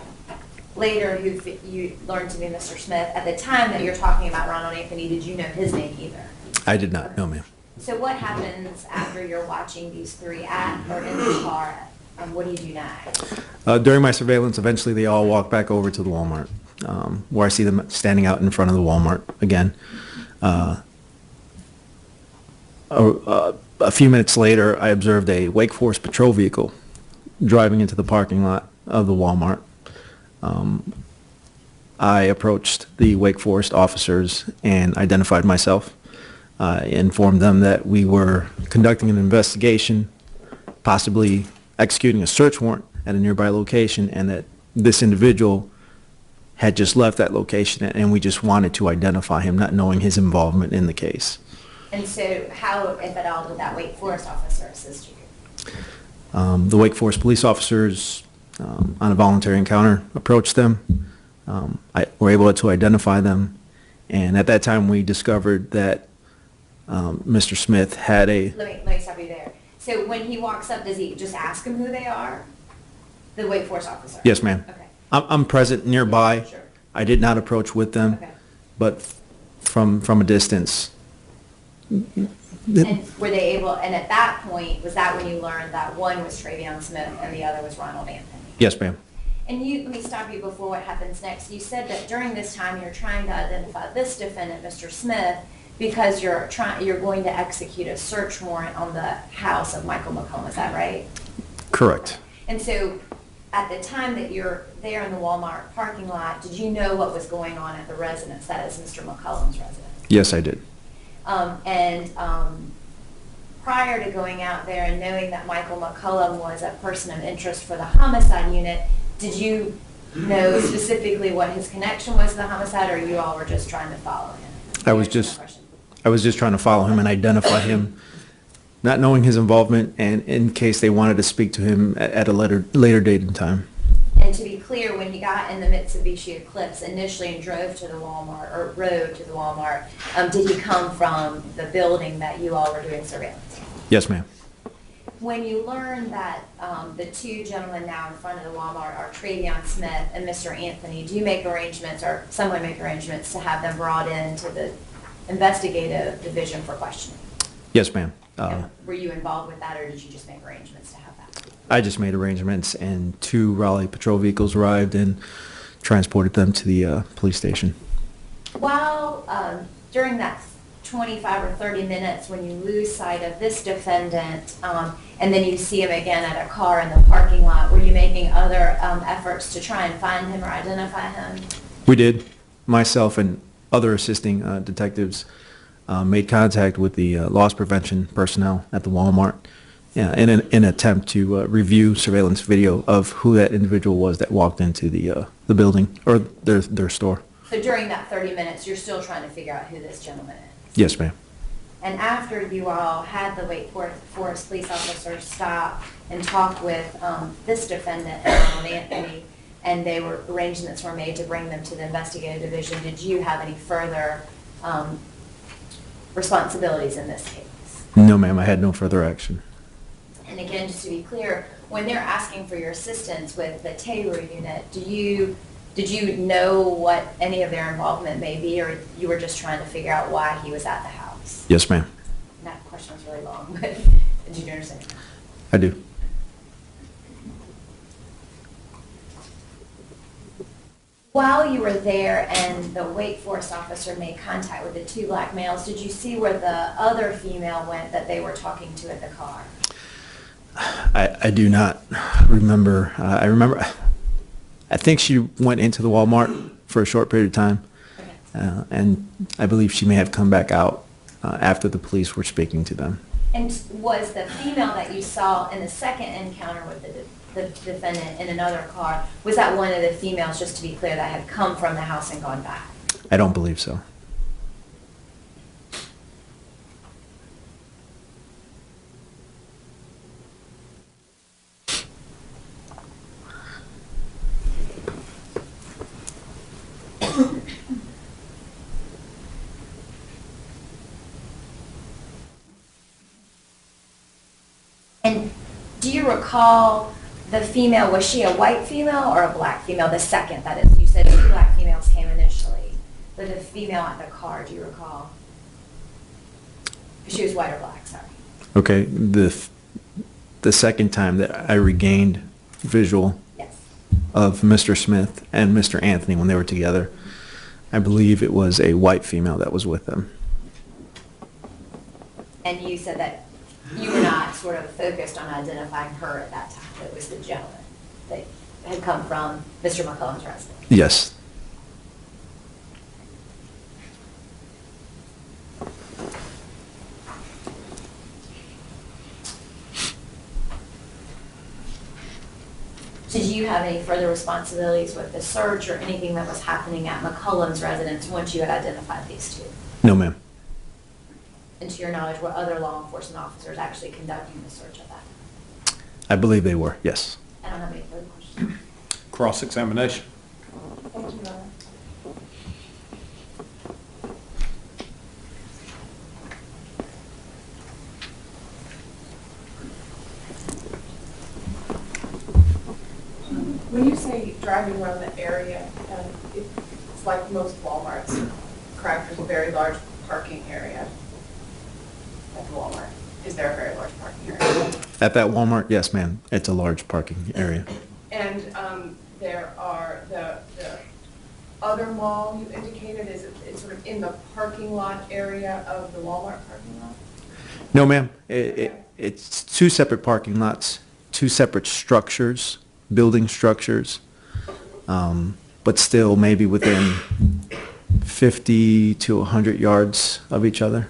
later who you learned to be Mr. Smith. At the time that you're talking about Ronald Anthony, did you know his name either? I did not, no ma'am. So what happens after you're watching these three at or in the car? What do you do next? During my surveillance, eventually they all walked back over to the Walmart, where I see them standing out in front of the Walmart again. A few minutes later, I observed a Wake Forest patrol vehicle driving into the parking lot of the Walmart. I approached the Wake Forest officers and identified myself. Informed them that we were conducting an investigation, possibly executing a search warrant at a nearby location, and that this individual had just left that location, and we just wanted to identify him, not knowing his involvement in the case. And so how, if at all, did that Wake Forest officer assist you? The Wake Forest police officers, on a voluntary encounter, approached them. Were able to identify them, and at that time we discovered that Mr. Smith had a... Let me stop you there. So when he walks up, does he just ask him who they are? The Wake Forest officer? Yes, ma'am. Okay. I'm present nearby. Sure. I did not approach with them, Okay. but from a distance. And were they able, and at that point, was that when you learned that one was Travion Smith and the other was Ronald Anthony? Yes, ma'am. And let me stop you before what happens next. You said that during this time you're trying to identify this defendant, Mr. Smith, because you're going to execute a search warrant on the house of Michael McCollum. Is that right? Correct. And so at the time that you're there in the Walmart parking lot, did you know what was going on at the residence, that is Mr. McCollum's residence? Yes, I did. Prior to going out there and knowing that Michael McCollum was a person of interest for the homicide unit, did you know specifically what his connection was to the homicide, or you all were just trying to follow him? I was just trying to follow him and identify him, not knowing his involvement, and in case they wanted to speak to him at a later date and time. And to be clear, when he got in the Mitsubishi Eclipse initially and drove to the Walmart, or rode to the Walmart, did he come from the building that you all were doing surveillance? Yes, ma'am. When you learn that the two gentlemen now in front of the Walmart are Travion Smith and Mr. Anthony, do you make arrangements, or someone make arrangements, to have them brought into the investigative division for questioning? Yes, ma'am. And were you involved with that, or did you just make arrangements to have that? I just made arrangements, and 2 Raleigh patrol vehicles arrived and transported them to the police station. While during that 25 or 30 minutes when you lose sight of this defendant and then you see him again at a car in the parking lot, were you making other efforts to try and find him or identify him? We did. Myself and other assisting detectives made contact with the loss prevention personnel at the Walmart in an attempt to review surveillance video of who that individual was that walked into the building or their store. So during that 30 minutes, you're still trying to figure out who this gentleman is? Yes, ma'am. And after you all had the Wake Forest police officer stop and talk with this defendant, Ronald Anthony, and arrangements were made to bring them to the investigative division, did you have any further responsibilities in this case? No, ma'am. I had no further action. And again, just to be clear, when they're asking for your assistance with the Taylor unit, did you know what any of their involvement may be, or you were just trying to figure out why he was at the house? Yes, ma'am. And that question was really long, but did you understand? I do. While you were there and the Wake Forest officer made contact with the 2 black males, did you see where the other female went that they were talking to at the car? I do not remember. I think she went into the Walmart for a short period of time. Okay. and I believe she may have come back out after the police were speaking to them. And was the female that you saw in the second encounter with the defendant in another car, was that one of the females, just to be clear, that had come from the house and gone back? I don't believe so. And do you recall the female, was she a white female or a black female? The second, that is, you said two black females came initially, but the female at the car, do you recall? She was white or black, sorry. Okay, the second time that I regained visual Yes. of Mr. Smith and Mr. Anthony when they were together, I believe it was a white female that was with them. And you said that you were not sort of focused on identifying her at that time. It was the gentleman that had come from Mr. McCullum's residence. Yes. Did you have any further responsibilities with the search or anything that was happening at McCullum's residence once you had identified these two? No, ma'am. And to your knowledge, were other law enforcement officers actually conducting the search of that? I believe they were, yes. I don't have any further questions. Cross-examination. Thank you, Your Honor. When you say driving around the area, it's like most Walmarts, correct? There's a very large parking area at the Walmart. Is there a very large parking area? At that Walmart, yes, ma'am. It's a large parking area. And there are the other mall you indicated, it's sort of in the parking lot area of the Walmart parking lot? No, ma'am. It's two separate parking lots, two separate structures, building structures, but still maybe within 50 to 100 yards of each other.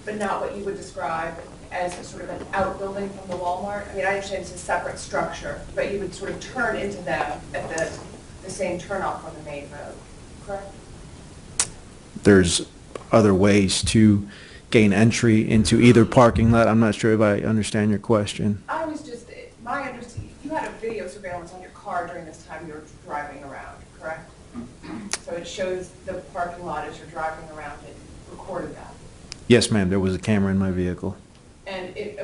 But not what you would describe as a sort of an outbuilding from the Walmart? I mean, I understand it's a separate structure, but you would sort of turn into them at the same turnoff on the main road, correct? There's other ways to gain entry into either parking lot. I'm not sure if I understand your question. I was just, my understanding, you had a video surveillance on your car during this time you were driving around, correct? So it shows the parking lot as you're driving around, it recorded that. Yes, ma'am. There was a camera in my vehicle. And it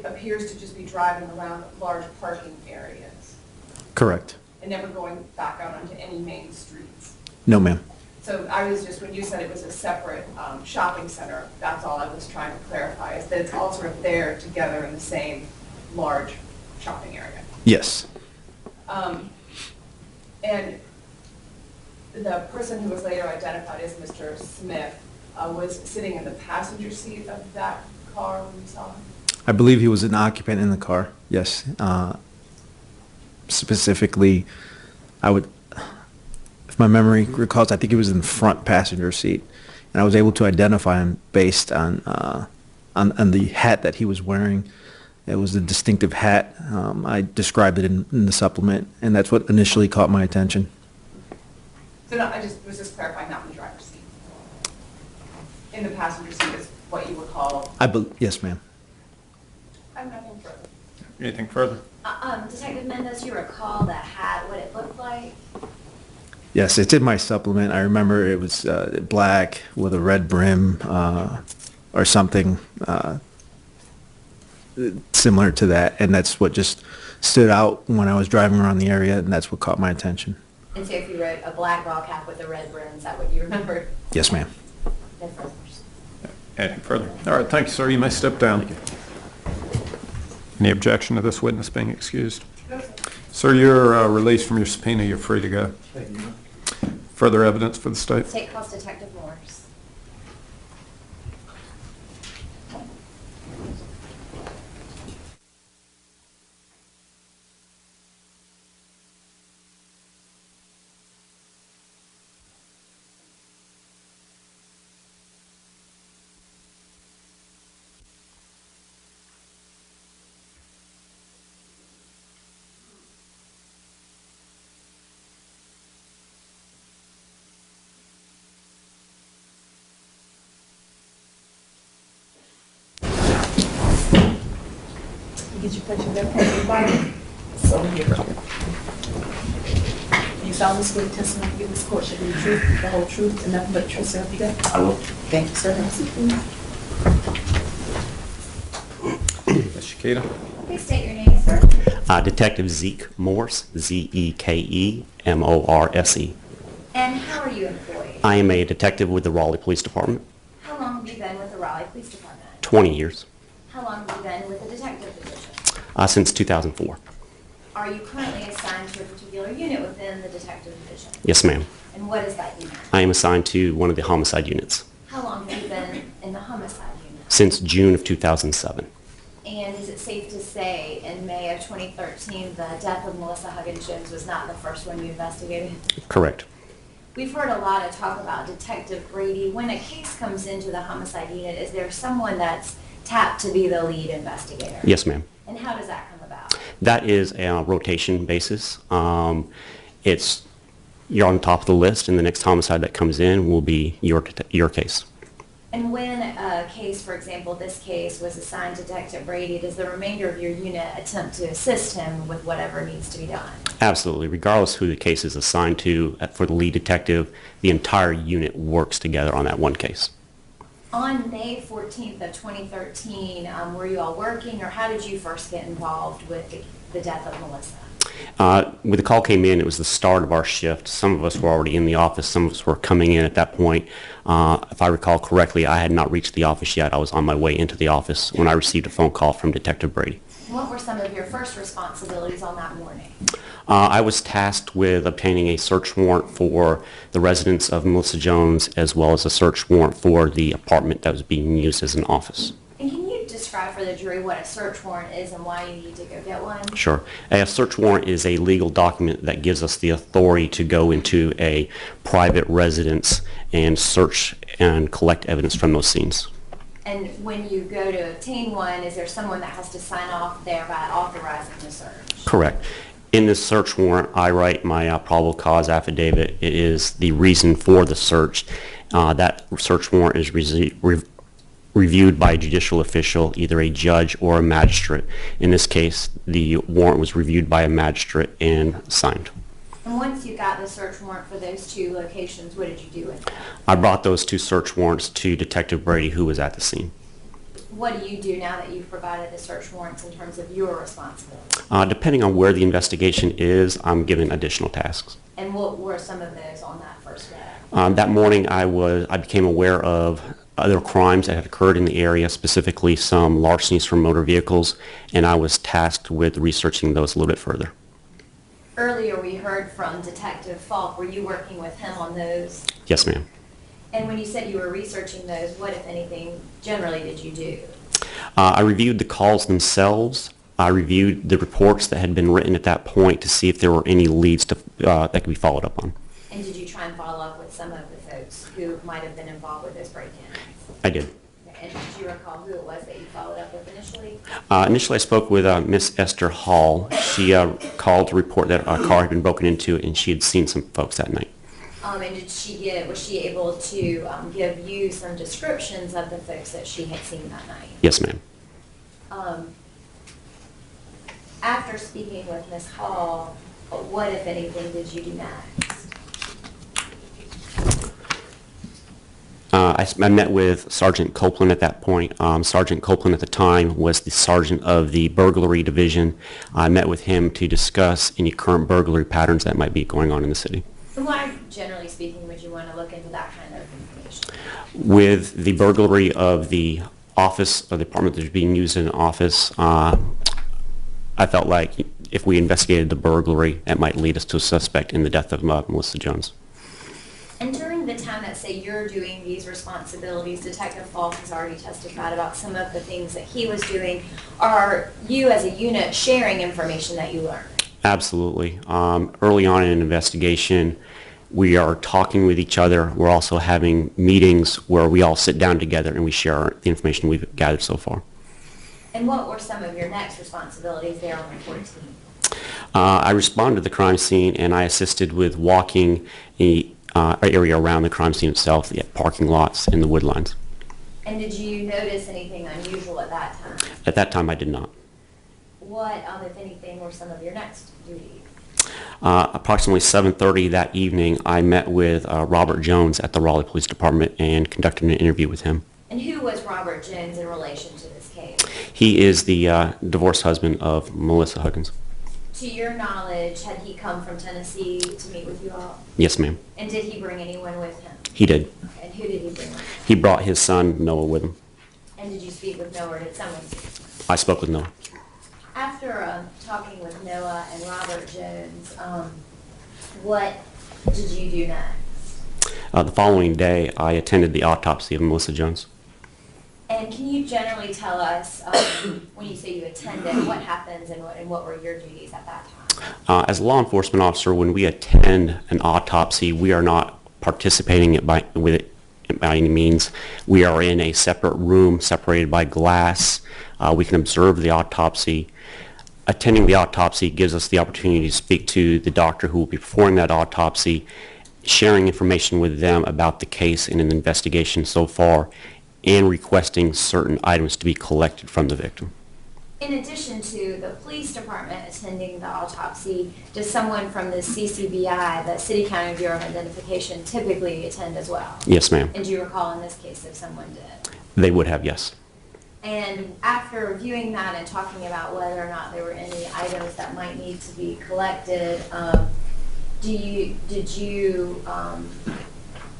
appears to just be driving around large parking areas Correct. and never going back out onto any main streets. No, ma'am. So I was just, when you said it was a separate shopping center, that's all I was trying to clarify, is that it's all sort of there together in the same large shopping area. Yes. And the person who was later identified as Mr. Smith was sitting in the passenger seat of that car when you saw him? I believe he was an occupant in the car. Yes. Specifically, if my memory recalls, I think he was in the front passenger seat, and I was able to identify him based on the hat that he was wearing. It was a distinctive hat. I described it in the supplement, and that's what initially caught my attention. So no, I just was clarifying, not in the driver's seat. In the passenger seat is what you would call. Yes, ma'am. I have nothing further. Anything further? Detective Mendez, you recall the hat, what it looked like? Yes, it's in my supplement. I remember it was black with a red brim or something similar to that, and that's what just stood out when I was driving around the area, and that's what caught my attention. And so if you wrote a black ball cap with a red brim, is that what you remembered? Yes, ma'am. No further. Anything further? All right, thank you, sir. You may step down. Any objection to this witness being excused? No, sir. Sir, you're released from your subpoena. You're free to go. Thank you. Further evidence for the state? State House Detective Morse. Could you put your left hand on your Bible? So here. You solemnly swear the testimony you give this court shall be the truth, the whole truth, and nothing but the truth, so help you God? I will. Thank you, sir. Have a seat, please. Ms. Shakita? Please state your name, sir. Detective Zeke Morse, Zekemorse. And how are you employed? I am a detective with the Raleigh Police Department, How long have you been with the Raleigh Police Department? 20 years, How long have you been with the detective position? since 2004. Are you currently assigned to a particular unit within the detective division? Yes, ma'am. And what is that unit? I am assigned to one of the homicide units How long have you been in the homicide unit? since June of 2007. And is it safe to say in May of 2013, the death of Melissa Huggins-Jones was not the first one you investigated? Correct. We've heard a lot of talk about Detective Brady. When a case comes into the homicide unit, is there someone that's tapped to be the lead investigator? Yes, ma'am. And how does that come about? That is a rotation basis. You're on top of the list, and the next homicide that comes in will be your case. And when a case, for example, this case was assigned to Detective Brady, does the remainder of your unit attempt to assist him with whatever needs to be done? Absolutely. Regardless who the case is assigned to, for the lead detective, the entire unit works together on that one case. On May 14th of 2013, were you all working, or how did you first get involved with the death of Melissa? When the call came in, it was the start of our shift. Some of us were already in the office. Some of us were coming in at that point. If I recall correctly, I had not reached the office yet. I was on my way into the office when I received a phone call from Detective Brady. What were some of your first responsibilities on that morning? I was tasked with obtaining a search warrant for the residence of Melissa Jones, as well as a search warrant for the apartment that was being used as an office. And can you describe for the jury what a search warrant is and why you need to go get one? Sure. A search warrant is a legal document that gives us the authority to go into a private residence and search and collect evidence from those scenes. And when you go to obtain one, is there someone that has to sign off there by authorizing the search? Correct. In this search warrant, I write my probable cause affidavit. It is the reason for the search. That search warrant is reviewed by a judicial official, either a judge or a magistrate. In this case, the warrant was reviewed by a magistrate and signed. And once you got the search warrant for those two locations, what did you do with them? I brought those two search warrants to Detective Brady, who was at the scene. What do you do now that you've provided the search warrants in terms of your responsibility? Depending on where the investigation is, I'm given additional tasks. And what were some of those on that first day? That morning, I became aware of other crimes that had occurred in the area, specifically some larcenies from motor vehicles, and I was tasked with researching those a little bit further. Earlier, we heard from Detective Falk. Were you working with him on those? Yes, ma'am. And when you said you were researching those, what, if anything, generally did you do? I reviewed the calls themselves. I reviewed the reports that had been written at that point to see if there were any leads that could be followed up on. And did you try and follow up with some of the folks who might have been involved with those break-ins? I did. And did you recall who it was that you followed up with initially? Initially, I spoke with Miss Esther Hall. She called to report that a car had been broken into, and she had seen some folks that night. And was she able to give you some descriptions of the folks that she had seen that night? Yes, ma'am. After speaking with Miss Hall, what, if anything, did you do next? I met with Sergeant Copeland at that point. Sergeant Copeland at the time was the sergeant of the burglary division. I met with him to discuss any current burglary patterns that might be going on in the city. And why, generally speaking, would you want to look into that kind of information? With the burglary of the office, of the apartment that was being used in an office, I felt like if we investigated the burglary, it might lead us to a suspect in the death of Melissa Jones. And during the time that, say, you're doing these responsibilities, Detective Falk has already testified about some of the things that he was doing. Are you as a unit sharing information that you learned? Absolutely. Early on in an investigation, we are talking with each other. We're also having meetings where we all sit down together and we share the information we've gathered so far. And what were some of your next responsibilities there on the 14th? I responded to the crime scene and I assisted with walking the area around the crime scene itself, the parking lots and the wood lines. And did you notice anything unusual at that time? At that time, I did not. what, if anything, were some of your next duties? Approximately 7:30 that evening, I met with Robert Jones at the Raleigh Police Department and conducted an interview with him. And who was Robert Jones in relation to this case? He is the divorced husband of Melissa Huggins. To your knowledge, had he come from Tennessee to meet with you all? Yes, ma'am. And did he bring anyone with him? He did. And who did he bring with him? He brought his son, Noah, with him. And did you speak with Noah, or did someone speak? I spoke with Noah. After talking with Noah and Robert Jones, what did you do next? The following day, I attended the autopsy of Melissa Jones. And can you generally tell us, when you say you attended, what happens and what were your duties at that time? As a law enforcement officer, when we attend an autopsy, we are not participating by any means. We are in a separate room separated by glass. We can observe the autopsy. Attending the autopsy gives us the opportunity to speak to the doctor who will be performing that autopsy, sharing information with them about the case and an investigation so far, and requesting certain items to be collected from the victim. In addition to the police department attending the autopsy, does someone from the CCBI, the City County Bureau of Identification, typically attend as well? Yes, ma'am. And do you recall in this case if someone did? They would have, yes. And after reviewing that and talking about whether or not there were any items that might need to be collected, did you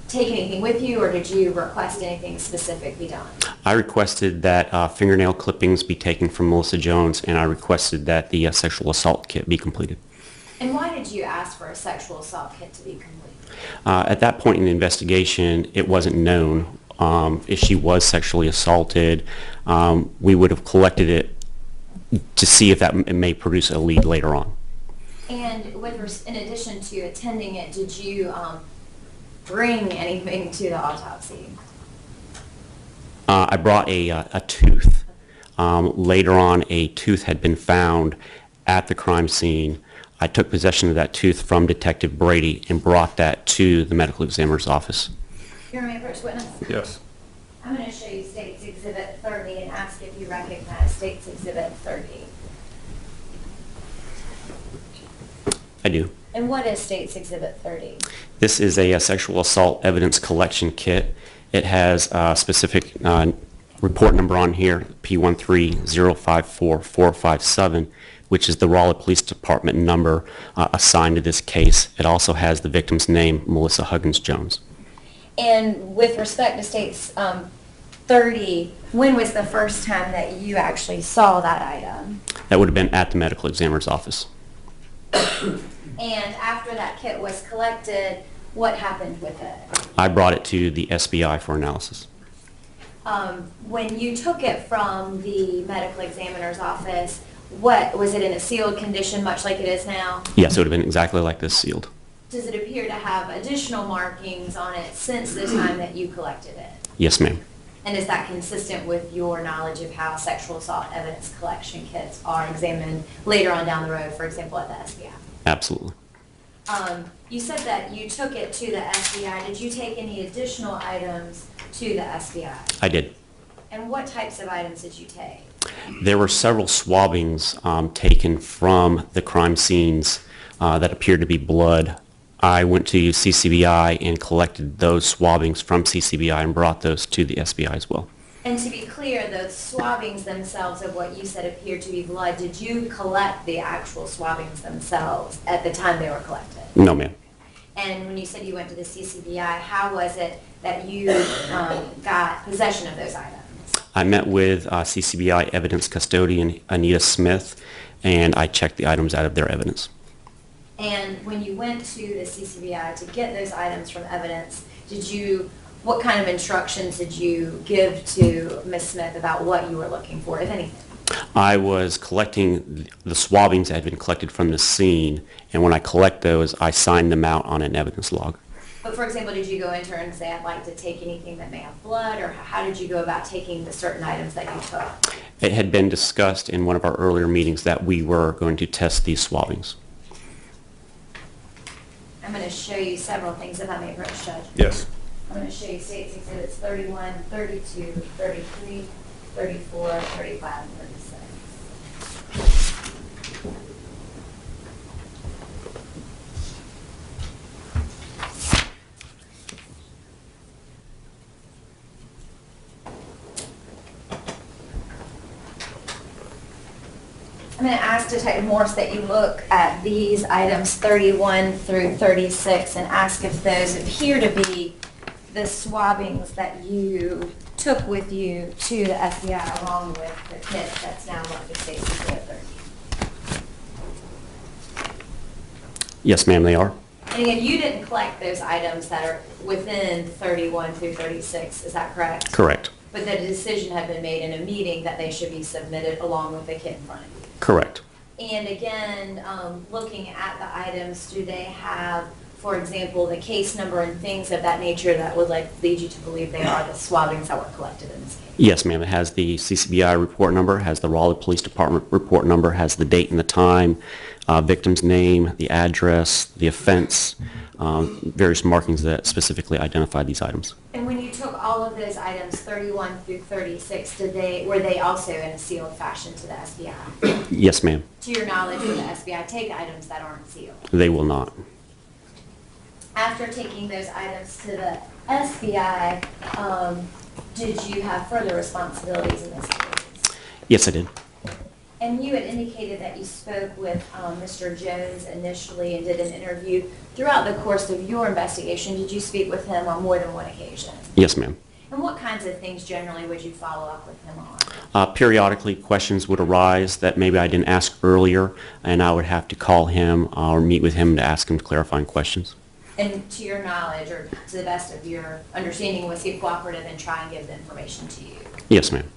take anything with you, or did you request anything specific be done? I requested that fingernail clippings be taken from Melissa Jones, and I requested that the sexual assault kit be completed. And why did you ask for a sexual assault kit to be completed? At that point in the investigation, it wasn't known if she was sexually assaulted. We would have collected it to see if that may produce a lead later on. And in addition to attending it, did you bring anything to the autopsy? I brought a tooth. Later on, a tooth had been found at the crime scene. I took possession of that tooth from Detective Brady and brought that to the medical examiner's office. You're my first witness? Yes. I'm going to show you State's Exhibit 30 and ask if you recognize State's Exhibit 30. I do. And what is State's Exhibit 30? This is a sexual assault evidence collection kit. It has a specific report number on here, P130544457, which is the Raleigh Police Department number assigned to this case. It also has the victim's name, Melissa Huggins-Jones. And with respect to State's 30, when was the first time that you actually saw that item? That would have been at the medical examiner's office. And after that kit was collected, what happened with it? I brought it to the SBI for analysis. When you took it from the medical examiner's office, was it in a sealed condition, much like it is now? Yes, it would have been exactly like this, sealed. Does it appear to have additional markings on it since the time that you collected it? Yes, ma'am. And is that consistent with your knowledge of how sexual assault evidence collection kits are examined later on down the road, for example, at the SBI? Absolutely. You said that you took it to the SBI. Did you take any additional items to the SBI? I did. And what types of items did you take? There were several swabbings taken from the crime scenes that appeared to be blood. I went to CCBI and collected those swabbings from CCBI and brought those to the SBI as well. And to be clear, those swabbings themselves of what you said appeared to be blood, did you collect the actual swabbings themselves at the time they were collected? No, ma'am. And when you said you went to the CCBI, how was it that you got possession of those items? I met with CCBI evidence custodian Anita Smith, and I checked the items out of their evidence. And when you went to the CCBI to get those items from evidence, what kind of instructions did you give to Ms. Smith about what you were looking for, if anything? I was collecting the swabbings that had been collected from the scene, and when I collect those, I sign them out on an evidence log. But for example, did you go into her and say, I'd like to take anything that may have blood, or how did you go about taking the certain items that you took? It had been discussed in one of our earlier meetings that we were going to test these swabbings. I'm going to show you several things, if I may approach, Judge. Yes. I'm going to show you State's Exhibits 31, 32, 33, 34, 35, and 36. going to ask Detective Morse that you look at these items 31 through 36 and ask if those appear to be the swabbings that you took with you to the FBI along with the kit that's now left to Stacy Taylor. Yes, ma'am, they are. And again, you didn't collect those items that are within 31 through 36, is that correct? Correct. But the decision had been made in a meeting that they should be submitted along with the kit in front of you. Correct. And again, looking at the items, do they have, for example, the case number and things of that nature that would lead you to believe they are the swabbings that were collected in this case? Yes, ma'am. It has the CCBI report number, has the Raleigh Police Department report number, has the date and the time, victim's name, the address, the offense, various markings that specifically identify these items. And when you took all of those items, 31 through 36, were they also in a sealed fashion to the SBI? Yes, ma'am. To your knowledge, will the SBI take items that aren't sealed? They will not. After taking those items to the SBI, did you have further responsibilities in this case? Yes, I did. And you had indicated that you spoke with Mr. Jones initially and did an interview. Throughout the course of your investigation, did you speak with him on more than one occasion? Yes, ma'am. And what kinds of things generally would you follow up with him on? Periodically, questions would arise that maybe I didn't ask earlier, and I would have to call him or meet with him to ask him clarifying questions. And to your knowledge, or to the best of your understanding, was he cooperative and try and give the information to you? Yes, ma'am.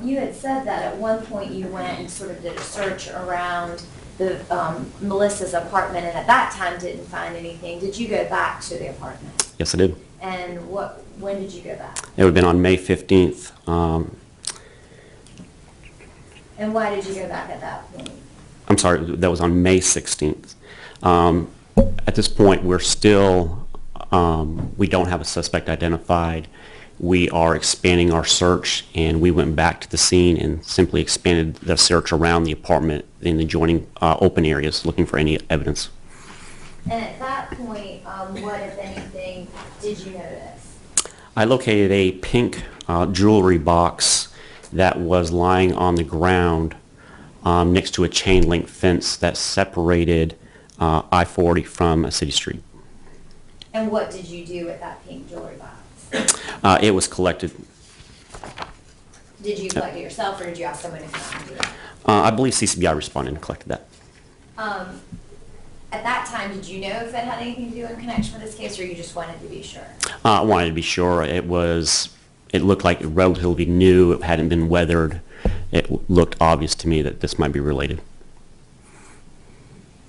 You had said that at one point you went and sort of did a search around the Melissa's apartment, and at that time didn't find anything. Did you go back to the apartment? Yes, I did. And when did you go back? It would have been on May 15th. And why did you go back at that point? I'm sorry, that was on May 16th. At this point, we're still, we don't have a suspect identified. We are expanding our search, and we went back to the scene and simply expanded the search around the apartment in the adjoining open areas, looking for any evidence. And at that point, what, if anything, did you notice? I located a pink jewelry box that was lying on the ground next to a chain link fence that separated I-40 from a city street. And what did you do with that pink jewelry box? It was collected. Did you collect it yourself, or did you ask someone to come out and do it? I believe CCBI responded and collected that. At that time, did you know if it had anything to do in connection with this case, or you just wanted to be sure? I wanted to be sure. It looked like relatively new. It hadn't been weathered. It looked obvious to me that this might be related.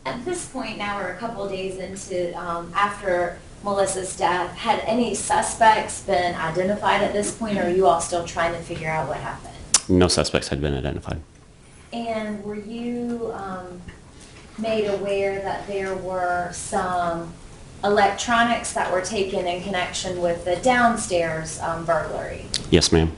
At this point, now we're a couple of days into, after Melissa's death, had any suspects been identified at this point, or are you all still trying to figure out what happened? No suspects had been identified. And were you made aware that there were some electronics that were taken in connection with the downstairs burglary? Yes, ma'am.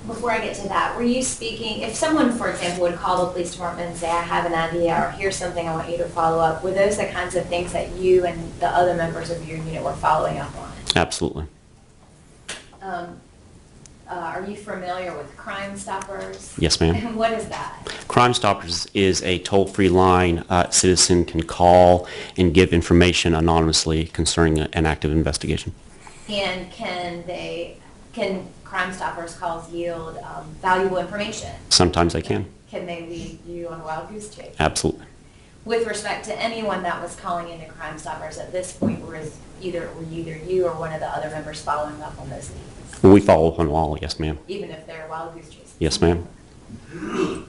Before I get to that, were you speaking, if someone, for example, would call the police department and say, I have an idea, or here's something I want you to follow up, were those the kinds of things that you and the other members of your unit were following up on? Absolutely. Are you familiar with Crime Stoppers? Yes, ma'am. And what is that? Crime Stoppers is a toll-free line a citizen can call and give information anonymously concerning an active investigation. And can Crime Stoppers calls yield valuable information? Sometimes they can. Can they lead you on a wild goose chase? Absolutely. With respect to anyone that was calling into Crime Stoppers at this point, were either you or one of the other members following up on those leads? We follow up on all, yes, ma'am. Even if they're wild goose chases? Yes, ma'am. And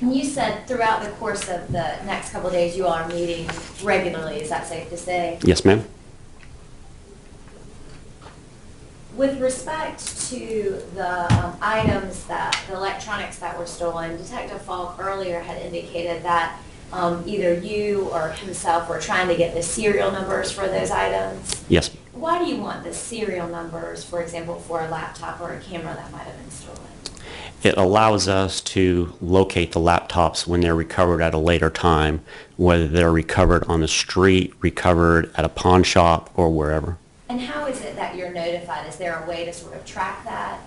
you said throughout the course of the next couple of days you all are meeting regularly, is that safe to say? Yes, ma'am. With respect to the items the electronics that were stolen, Detective Falk earlier had indicated that either you or himself were trying to get the serial numbers for those items. Yes. Why do you want the serial numbers, for example, for a laptop or a camera that might have been stolen? It allows us to locate the laptops when they're recovered at a later time, whether they're recovered on the street, recovered at a pawn shop, or wherever. And how is it that you're notified? Is there a way to sort of track that?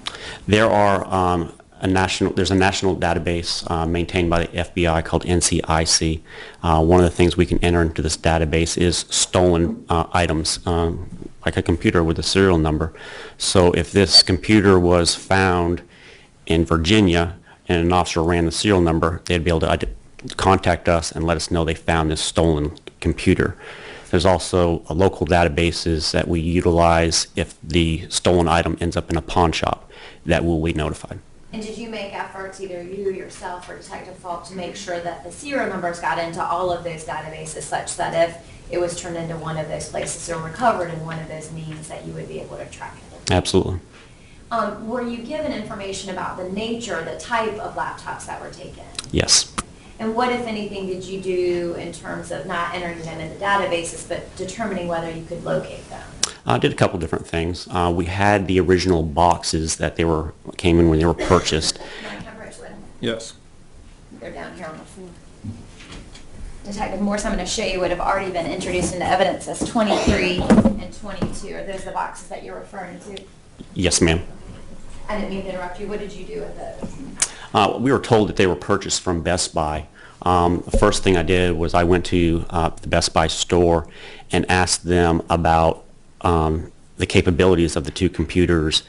There are there's a national database maintained by the FBI called NCIC. One of the things we can enter into this database is stolen items, like a computer with a serial number. So if this computer was found in Virginia and an officer ran the serial number, they'd be able to contact us and let us know they found this stolen computer. There's also local databases that we utilize if the stolen item ends up in a pawn shop. That will be notified. And did you make efforts, either you yourself or Detective Falk, to make sure that the serial numbers got into all of those databases such that if it was turned into one of those places or recovered in one of those means that you would be able to track it? Absolutely. Were you given information about the nature, the type of laptops that were taken? Yes. And what, if anything, did you do in terms of not entering them into databases, but determining whether you could locate them? I did a couple different things. We had the original boxes that came in when they were purchased. Can I come approach them? Yes. They're down here on the floor. Detective Morse, I'm going to show you what have already been introduced into evidence as 23 and 22. Are those the boxes that you're referring to? Yes, ma'am. I didn't mean to interrupt you. What did you do with those? We were told that they were purchased from Best Buy. The first thing I did was I went to the Best Buy store and asked them about the capabilities of the two computers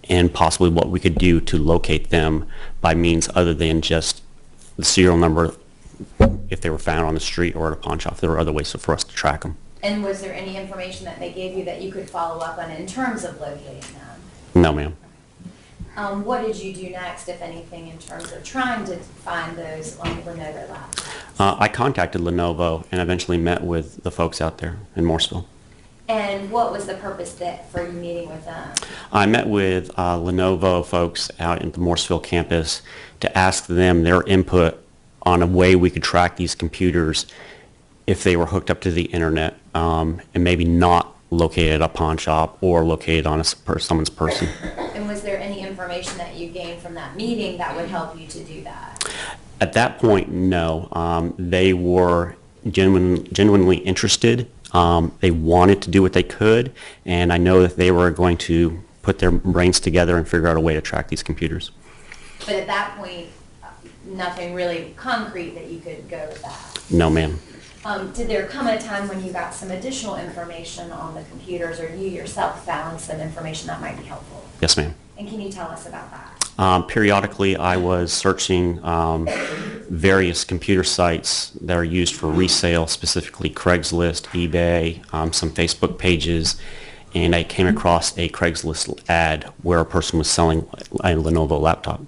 and possibly what we could do to locate them by means other than just the serial number if they were found on the street or at a pawn shop. There were other ways for us to track them. And was there any information that they gave you that you could follow up on in terms of locating them? No, ma'am. What did you do next, if anything, in terms of trying to find those Lenovo laptops? I contacted Lenovo and eventually met with the folks out there in Morrisville. And what was the purpose for you meeting with them? I met with Lenovo folks out at the Morrisville campus to ask them their input on a way we could track these computers if they were hooked up to the internet and maybe not located at a pawn shop or located on someone's person. And was there any information that you gained from that meeting that would help you to do that? At that point, no. They were genuinely interested. They wanted to do what they could, and I know that they were going to put their brains together and figure out a way to track these computers. But at that point, nothing really concrete that you could go with that? No, ma'am. Did there come a time when you got some additional information on the computers, or you yourself found some information that might be helpful? Yes, ma'am. And can you tell us about that? Periodically, I was searching various computer sites that are used for resale, specifically Craigslist, eBay, some Facebook pages, and I came across a Craigslist ad where a person was selling a Lenovo laptop.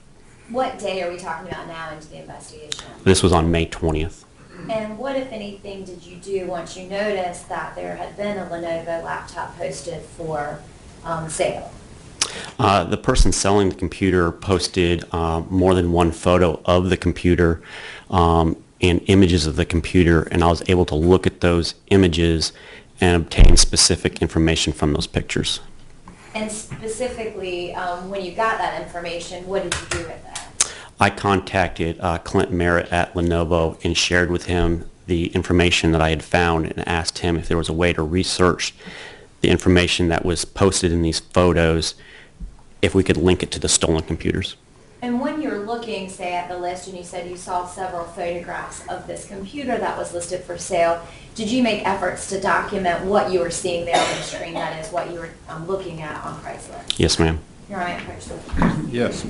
What day are we talking about now into the investigation? This was on May 20th. And what, if anything, did you do once you noticed that there had been a Lenovo laptop posted for sale? The person selling the computer posted more than one photo of the computer and images of the computer, and I was able to look at those images and obtain specific information from those pictures. And specifically, when you got that information, what did you do with that? I contacted Clint Merritt at Lenovo and shared with him the information that I had found and asked him if there was a way to research the information that was posted in these photos, if we could link it to the stolen computers. And when you're looking, say, at the list, and you said you saw several photographs of this computer that was listed for sale, did you make efforts to document what you were seeing there on the screen, that is, what you were looking at on Craigslist? Yes, ma'am. You're on my approach. Yes.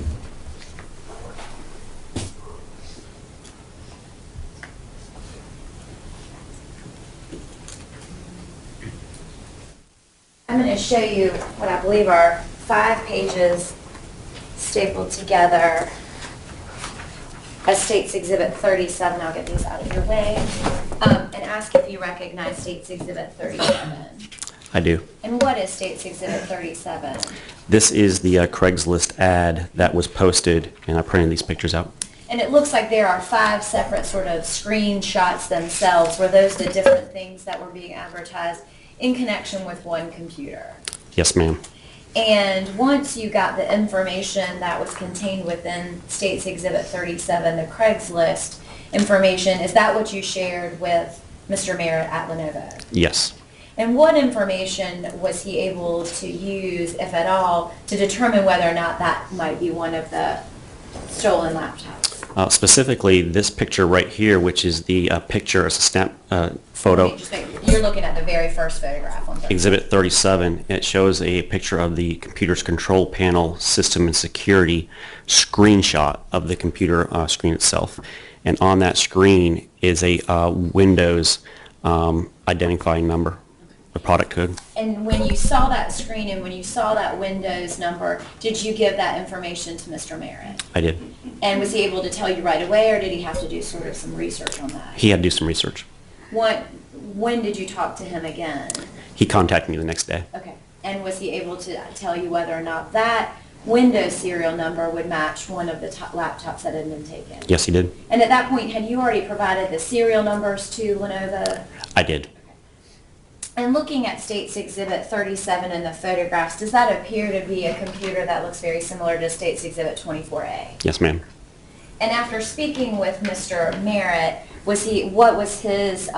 I'm going to show you what I believe are 5 pages stapled together as State's Exhibit 37. I'll get these out of your way. And ask if you recognize State's Exhibit 37. I do. And what is State's Exhibit 37? This is the Craigslist ad that was posted, and I printed these pictures out. And it looks like there are 5 separate sort of screenshots themselves. Were those the different things that were being advertised in connection with one computer? Yes, ma'am. And once you got the information that was contained within State's Exhibit 37, the Craigslist information, is that what you shared with Mr. Merritt at Lenovo? Yes. And what information was he able to use, if at all, to determine whether or not that might be one of the stolen laptops? Specifically, this picture right here, which is the picture, it's a stamp photo, You're looking at the very first photograph on 37. Exhibit 37. It shows a picture of the computer's control panel system and security screenshot of the computer screen itself. And on that screen is a Windows identifying number, the product code. And when you saw that screen and when you saw that Windows number, did you give that information to Mr. Merritt? I did. And was he able to tell you right away, or did he have to do sort of some research on that? He had to do some research. When did you talk to him again? He contacted me the next day. Okay. And was he able to tell you whether or not that Windows serial number would match one of the laptops that had been taken? Yes, he did. And at that point, had you already provided the serial numbers to Lenovo? I did. And looking at State's Exhibit 37 in the photographs, does that appear to be a computer that looks very similar to State's Exhibit 24A? Yes, ma'am. And after speaking with Mr. Merritt, what was his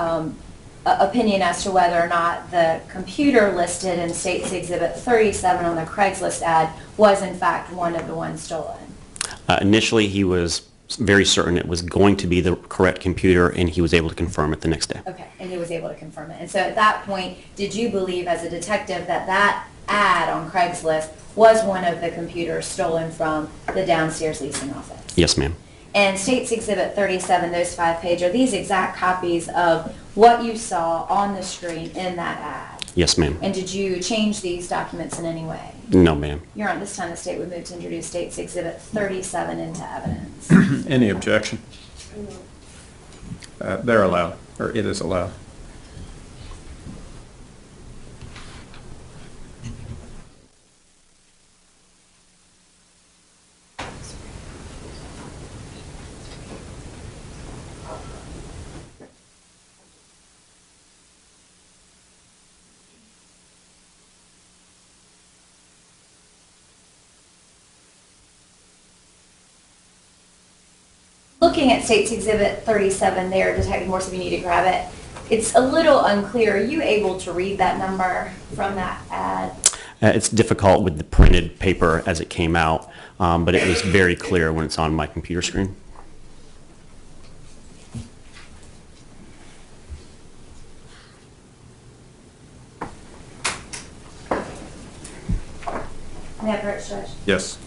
opinion as to whether or not the computer listed in State's Exhibit 37 on the Craigslist ad was in fact one of the ones stolen? Initially, he was very certain it was going to be the correct computer, and he was able to confirm it the next day. Okay, and he was able to confirm it. And so at that point, did you believe as a detective that that ad on Craigslist was one of the computers stolen from the downstairs leasing office? Yes, ma'am. And State's Exhibit 37, those 5-page, are these exact copies of what you saw on the screen in that ad? Yes, ma'am. And did you change these documents in any way? No, ma'am. Your Honor, this time the state would move to introduce State's Exhibit 37 into evidence. Any objection? They're allowed, or it is allowed. Looking at State's Exhibit 37 there, Detective Morse, if you need to grab it, it's a little unclear. Are you able to read that number from that ad? It's difficult with the printed paper as it came out, but it was very clear when it's on my computer screen. May I approach, Judge? Yes.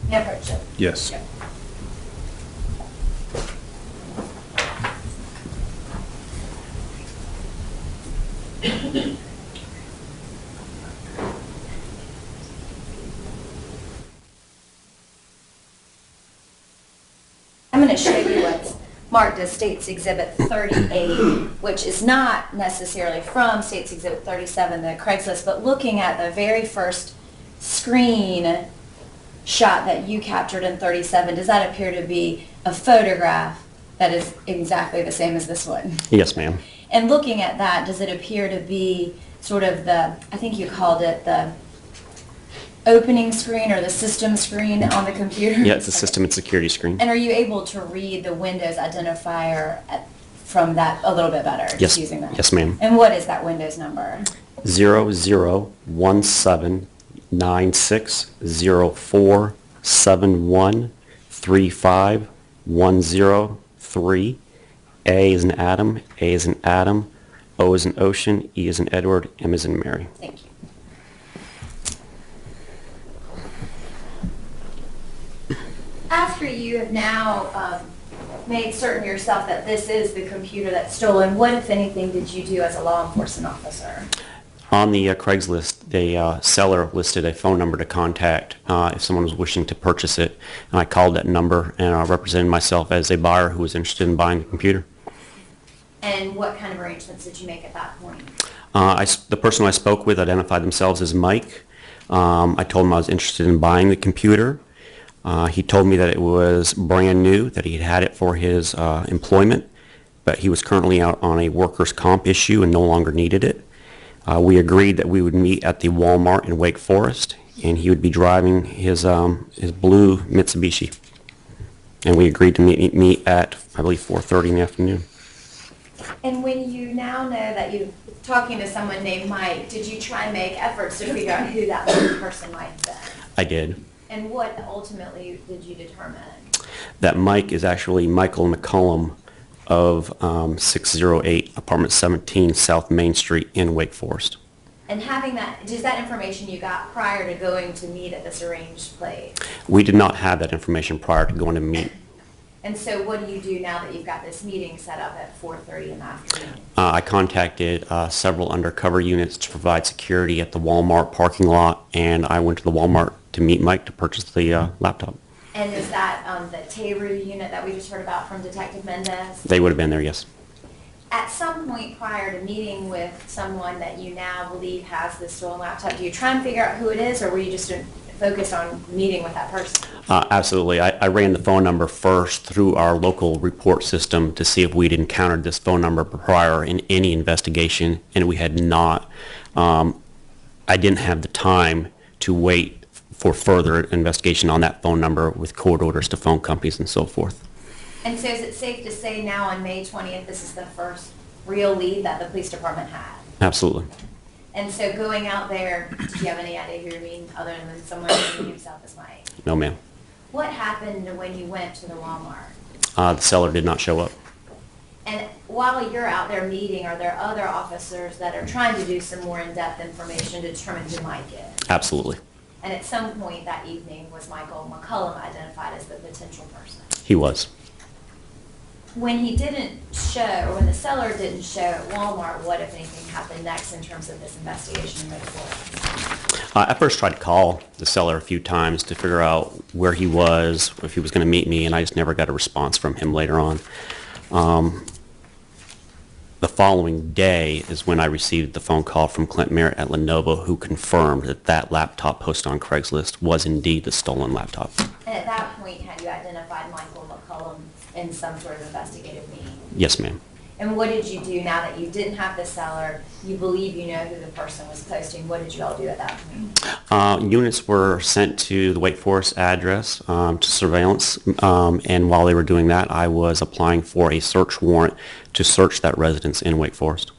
May I approach, Judge? Yes. Yep. I'm going to show you what's marked as State's Exhibit 38, which is not necessarily from State's Exhibit 37, the Craigslist, but looking at the very first screen shot that you captured in 37, does that appear to be a photograph that is exactly the same as this one? Yes, ma'am. And looking at that, does it appear to be sort of the, I think you called it the opening screen or the system screen on the computer? Yeah, it's a system and security screen. And are you able to read the Windows identifier from that a little bit better? Yes. Just using that? Yes, ma'am. And what is that Windows number? 00179604713510 A is in Adam, A is in Adam, O is in Ocean, E is in Edward, M is in Mary. Thank you. After you have now made certain yourself that this is the computer that's stolen, what, if anything, did you do as a law enforcement officer? On the Craigslist, the seller listed a phone number to contact if someone was wishing to purchase it. And I called that number and I represented myself as a buyer who was interested in buying the computer. And what kind of arrangements did you make at that point? The person I spoke with identified themselves as Mike. I told him I was interested in buying the computer. He told me that it was brand new, that he had had it for his employment, but he was currently out on a workers' comp issue and no longer needed it. We agreed that we would meet at the Walmart in Wake Forest, and he would be driving his blue Mitsubishi. And we agreed to meet at, I believe, 4:30 in the afternoon. And when you now know that you're talking to someone named Mike, did you try and make efforts to figure out who that person might have been? I did. And what ultimately did you determine? That Mike is actually Michael McCullum of 608 Apartment 17 South Main Street in Wake Forest. And having that, is that information you got prior to going to meet at this arranged place? We did not have that information prior to going to meet. And so what do you do now that you've got this meeting set up at 4:30 in the afternoon? I contacted several undercover units to provide security at the Walmart parking lot, and I went to the Walmart to meet Mike to purchase the laptop. And is that the Tehru unit that we just heard about from Detective Mendez? They would have been there, yes. At some point prior to meeting with someone that you now believe has this stolen laptop, do you try and figure out who it is, or were you just focused on meeting with that person? Absolutely. I ran the phone number first through our local report system to see if we'd encountered this phone number prior in any investigation, and we had not. I didn't have the time to wait for further investigation on that phone number with court orders to phone companies and so forth. And so is it safe to say now on May 20th, this is the first real lead that the police department had? Absolutely. And so going out there, did you have any idea who you mean other than someone naming himself as Mike? No, ma'am. What happened when you went to the Walmart? The seller did not show up. And while you're out there meeting, are there other officers that are trying to do some more in-depth information to determine who Mike is? Absolutely. And at some point that evening, was Michael McCullum identified as the potential person? He was. When he didn't show, or when the seller didn't show at Walmart, what, if anything, happened next in terms of this investigation in Wake Forest? I first tried to call the seller a few times to figure out where he was, if he was going to meet me, and I just never got a response from him later on. The following day is when I received the phone call from Clint Merritt at Lenovo, who confirmed that that laptop posted on Craigslist was indeed the stolen laptop. And at that point, had you identified Michael McCullum in some sort of investigative meeting? Yes, ma'am. And what did you do now that you didn't have the seller, you believe you know who the person was posting? What did you all do at that point? Units were sent to the Wake Forest address to surveillance, and while they were doing that, I was applying for a search warrant to search that residence in Wake Forest.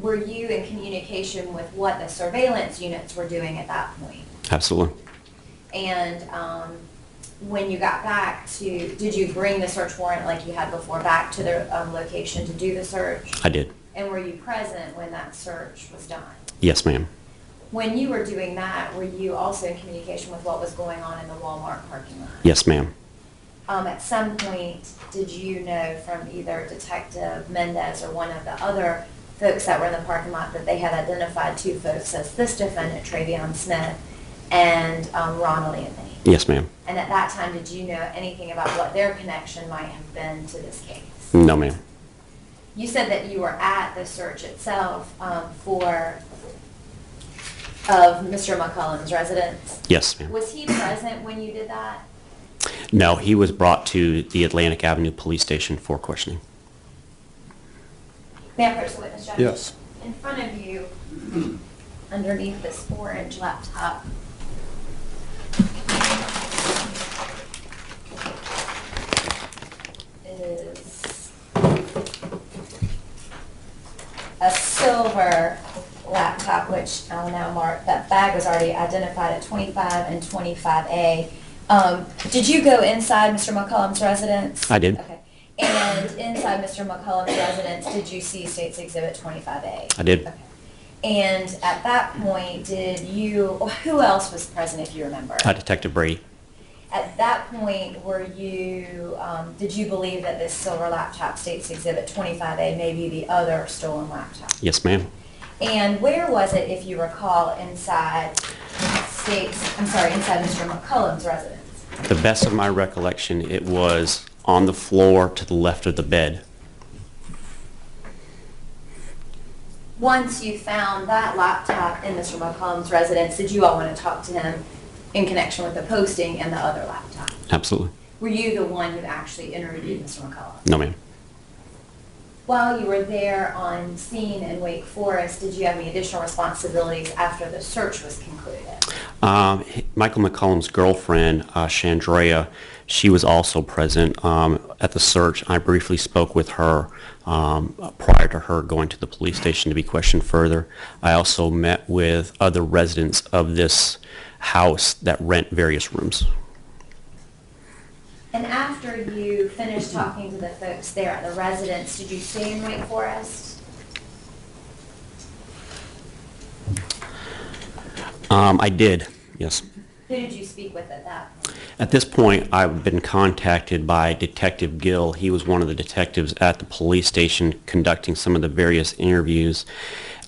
Were you in communication with what the surveillance units were doing at that point? Absolutely. And when you got back to, did you bring the search warrant like you had before back to the location to do the search? I did. And were you present when that search was done? Yes, ma'am. When you were doing that, were you also in communication with what was going on in the Walmart parking lot? Yes, ma'am. At some point, did you know from either Detective Mendez or one of the other folks that were in the parking lot that they had identified two folks as this defendant, Travion Smith, and Ronald Anthony? Yes, ma'am. And at that time, did you know anything about what their connection might have been to this case? No, ma'am. You said that you were at the search itself of Mr. McCullum's residence. Yes, ma'am. Was he present when you did that? No, he was brought to the Atlantic Avenue Police Station for questioning. May I approach the witness, Judge? Yes. In front of you, underneath this orange laptop, is a silver laptop, which I'll now mark. That bag was already identified at 25 and 25A. Did you go inside Mr. McCullum's residence? I did. Okay. And inside Mr. McCullum's residence, did you see State's Exhibit 25A? I did. Okay. And at that point, who else was present, if you remember? Detective Brady. At that point, did you believe that this silver laptop, State's Exhibit 25A, may be the other stolen laptop? Yes, ma'am. And where was it, if you recall, inside inside Mr. McCullum's residence? To the best of my recollection, it was on the floor to the left of the bed. Once you found that laptop in Mr. McCollum's residence, did you all want to talk to him in connection with the posting and the other laptop? Absolutely. Were you the one who actually interviewed Mr. McCollum? No, ma'am. While you were there on scene in Wake Forest, did you have any additional responsibilities after the search was concluded? Michael McCollum's girlfriend, Chandrea, she was also present at the search. I briefly spoke with her prior to her going to the police station to be questioned further. I also met with other residents of this house that rent various rooms. And after you finished talking to the folks there at the residence, did you stay in Wake Forest? I did, yes. Who did you speak with at that point? At this point, I've been contacted by Detective Gill. He was one of the detectives at the police station conducting some of the various interviews.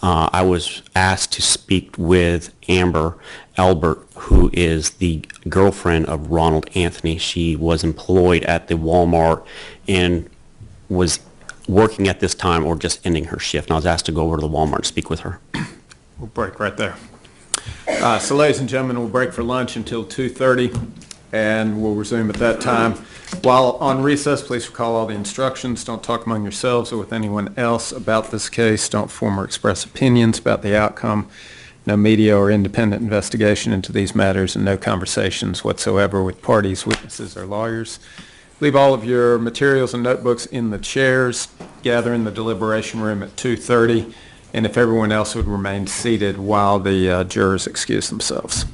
I was asked to speak with Amber Albert, who is the girlfriend of Ronald Anthony. She was employed at the Walmart and was working at this time or just ending her shift. And I was asked to go over to the Walmart and speak with her. We'll break right there. So ladies and gentlemen, we'll break for lunch until 2:30, and we'll resume at that time. While on recess, please recall all the instructions. Don't talk among yourselves or with anyone else about this case. Don't form or express opinions about the outcome. No media or independent investigation into these matters, and no conversations whatsoever with parties, witnesses, or lawyers. Leave all of your materials and notebooks in the chairs. Gather in the deliberation room at 2:30. And if everyone else would remain seated while the jurors excuse themselves.